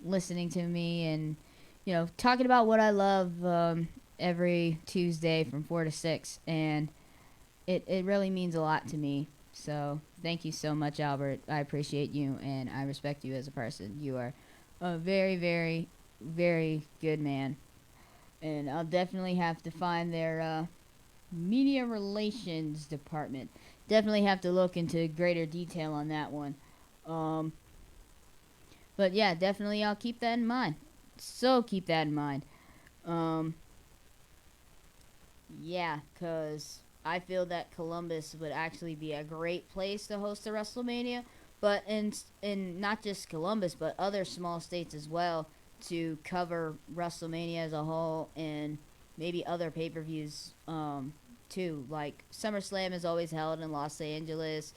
listening to me and, talking about what I love every Tuesday from 4 to 6, and it really means a lot to me. So thank you so much, Albert. I appreciate you, and I respect you as a person. You are a very, very, very good man, and I'll definitely have to find their media relations department. Definitely have to look into greater detail on that one. But yeah, definitely I'll keep that in mind. So keep that in mind. Yeah, because I feel that Columbus would actually be a great place to host a WrestleMania, but in not just Columbus, but other small states as well, to cover WrestleMania as a whole and maybe other pay-per-views too. Like SummerSlam is always held in Los Angeles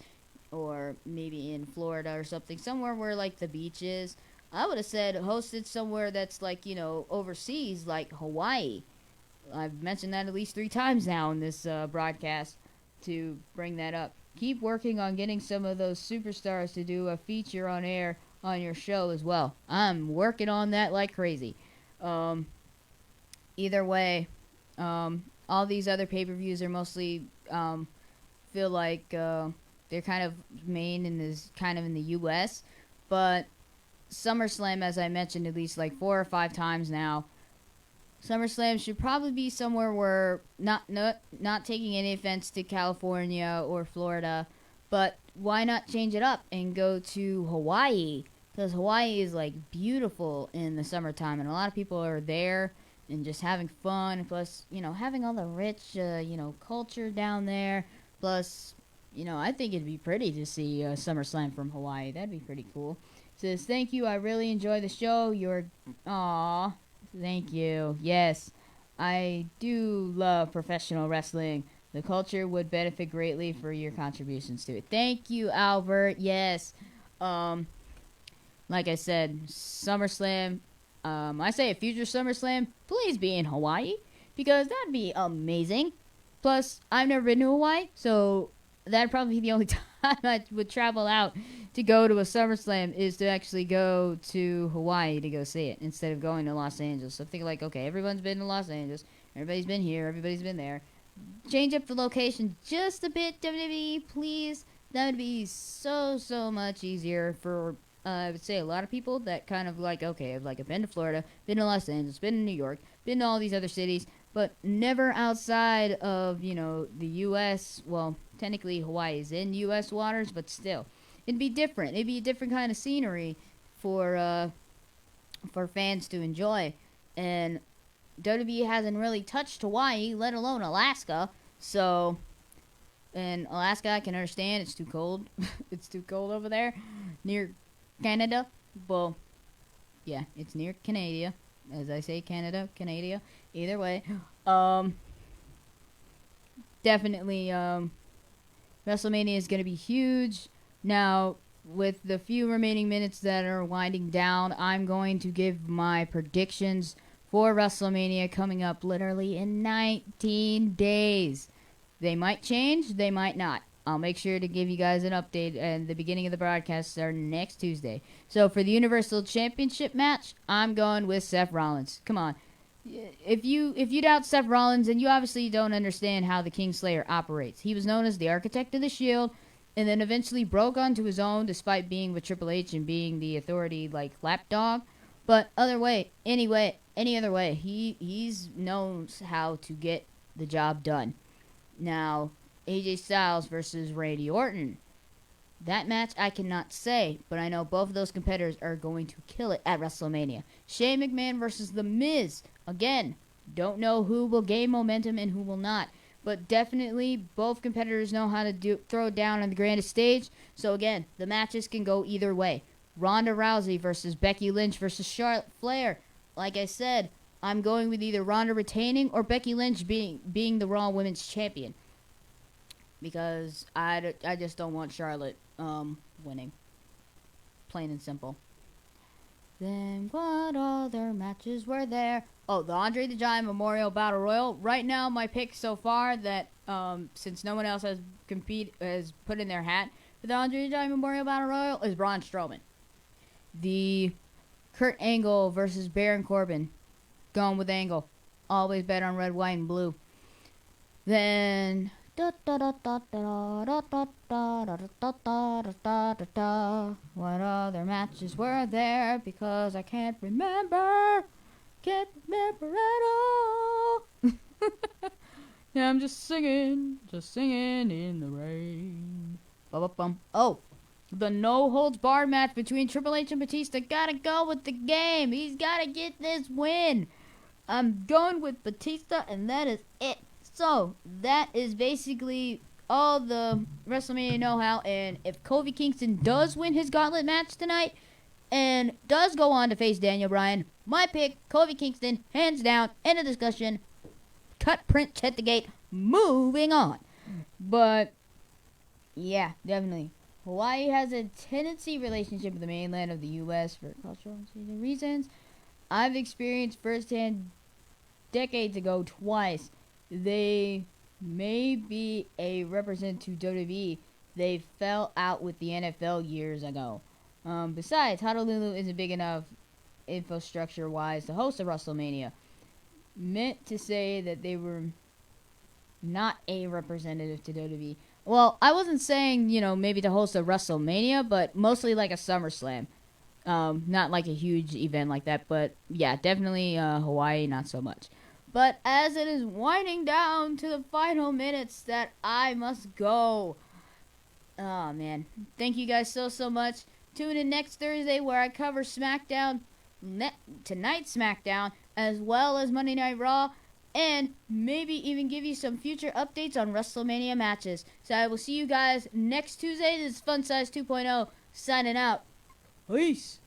or maybe in Florida or something, somewhere where like the beach is. I would have said hosted somewhere that's like, overseas, like Hawaii. I've mentioned that at least 3 times now in this broadcast to bring that up. Keep working on getting some of those superstars to do a feature on air on your show as well. I'm working on that like crazy. Either way, all these other pay-per-views are mostly feel like they're kind of main in the U.S., but SummerSlam, as I mentioned at least like 4 or 5 times now, SummerSlam should probably be somewhere where not taking any offense to California or Florida, but why not change it up and go to Hawaii? Because Hawaii is like beautiful in the summertime, and a lot of people are there and just having fun. Plus, having all the rich, culture down there. Plus, I think it'd be pretty to see SummerSlam from Hawaii. That'd be pretty cool. Says, thank you. I really enjoy the show. Aw. Thank you. Yes, I do love professional wrestling. The culture would benefit greatly for your contributions to it. Thank you, Albert. Yes. Like I said, SummerSlam. I say a future SummerSlam, please be in Hawaii, because that'd be amazing. Plus, I've never been to Hawaii, so that'd probably be the only time I would travel out to go to a SummerSlam is to actually go to Hawaii to go see it instead of going to Los Angeles. So think like, okay, everyone's been to Los Angeles, everybody's been here, everybody's been there. Change up the location just a bit, WWE, please. That would be so much easier for, I would say, a lot of people that kind of like, okay, I've been to Florida, been to Los Angeles, been to New York, been to all these other cities, but never outside of, the U.S. Well, technically Hawaii is in U.S. waters, but still. It'd be different. It'd be a different kind of scenery for fans to enjoy. And WWE hasn't really touched Hawaii, let alone Alaska. So, and Alaska, I can understand. It's too cold. It's too cold over there. Near Canada. Well, yeah, it's near Canada. As I say, Canada. Either way. Definitely, WrestleMania is going to be huge. Now, with the few remaining minutes that are winding down, I'm going to give my predictions for WrestleMania coming up literally in 19 days. They might change, they might not. I'll make sure to give you guys an update at the beginning of the broadcast are next Tuesday. So for the Universal Championship match, I'm going with Seth Rollins. Come on. If you doubt Seth Rollins, then you obviously don't understand how the Kingslayer operates. He was known as the Architect of the Shield, and then eventually broke onto his own despite being with Triple H and being the authority like lapdog. But any other way, he's knows how to get the job done. Now, AJ Styles versus Randy Orton. That match I cannot say, but I know both of those competitors are going to kill it at WrestleMania. Shane McMahon versus The Miz. Again, don't know who will gain momentum and who will not. But definitely, both competitors know how to throw it down on the grandest stage. So again, the matches can go either way. Ronda Rousey versus Becky Lynch versus Charlotte Flair. Like I said, I'm going with either Ronda retaining or Becky Lynch being the Raw Women's Champion. Because I just don't want Charlotte winning. Plain and simple. Then what other matches were there? Oh, the Andre the Giant Memorial Battle Royal. Right now, my pick so far that since no one else has put in their hat for the Andre the Giant Memorial Battle Royal is Braun Strowman. The Kurt Angle versus Baron Corbin. Going with Angle. Always bet on red, white, and blue. Then what other matches were there? Because I can't remember. Can't remember at all. Yeah, I'm just singing in the rain. Ba-ba-bum. Oh, the no holds barred match between Triple H and Batista. Gotta go with the game. He's gotta get this win. I'm going with Batista, and that is it. So, that is basically all the WrestleMania know-how. And if Kofi Kingston does win his gauntlet match tonight and does go on to face Daniel Bryan, my pick, Kofi Kingston, hands down, end of discussion. Cut, print, check the gate, moving on. But, yeah, definitely. Hawaii has a tendency relationship with the mainland of the U.S. for cultural reasons. I've experienced firsthand decades ago twice. They may be a representative to WWE. They fell out with the NFL years ago. Besides, Honolulu isn't big enough infrastructure-wise to host a WrestleMania. Meant to say that they were not a representative to WWE. Well, I wasn't saying, maybe to host a WrestleMania, but mostly like a SummerSlam. Not like a huge event like that, but yeah, definitely Hawaii, not so much. But as it is winding down to the final minutes that I must go. Oh, man. Thank you guys so much. Tune in next Thursday where I cover SmackDown, tonight's SmackDown, as well as Monday Night Raw, and maybe even give you some future updates on WrestleMania matches. So I will see you guys next Tuesday. This is Fun Size 2.0 signing out. Peace.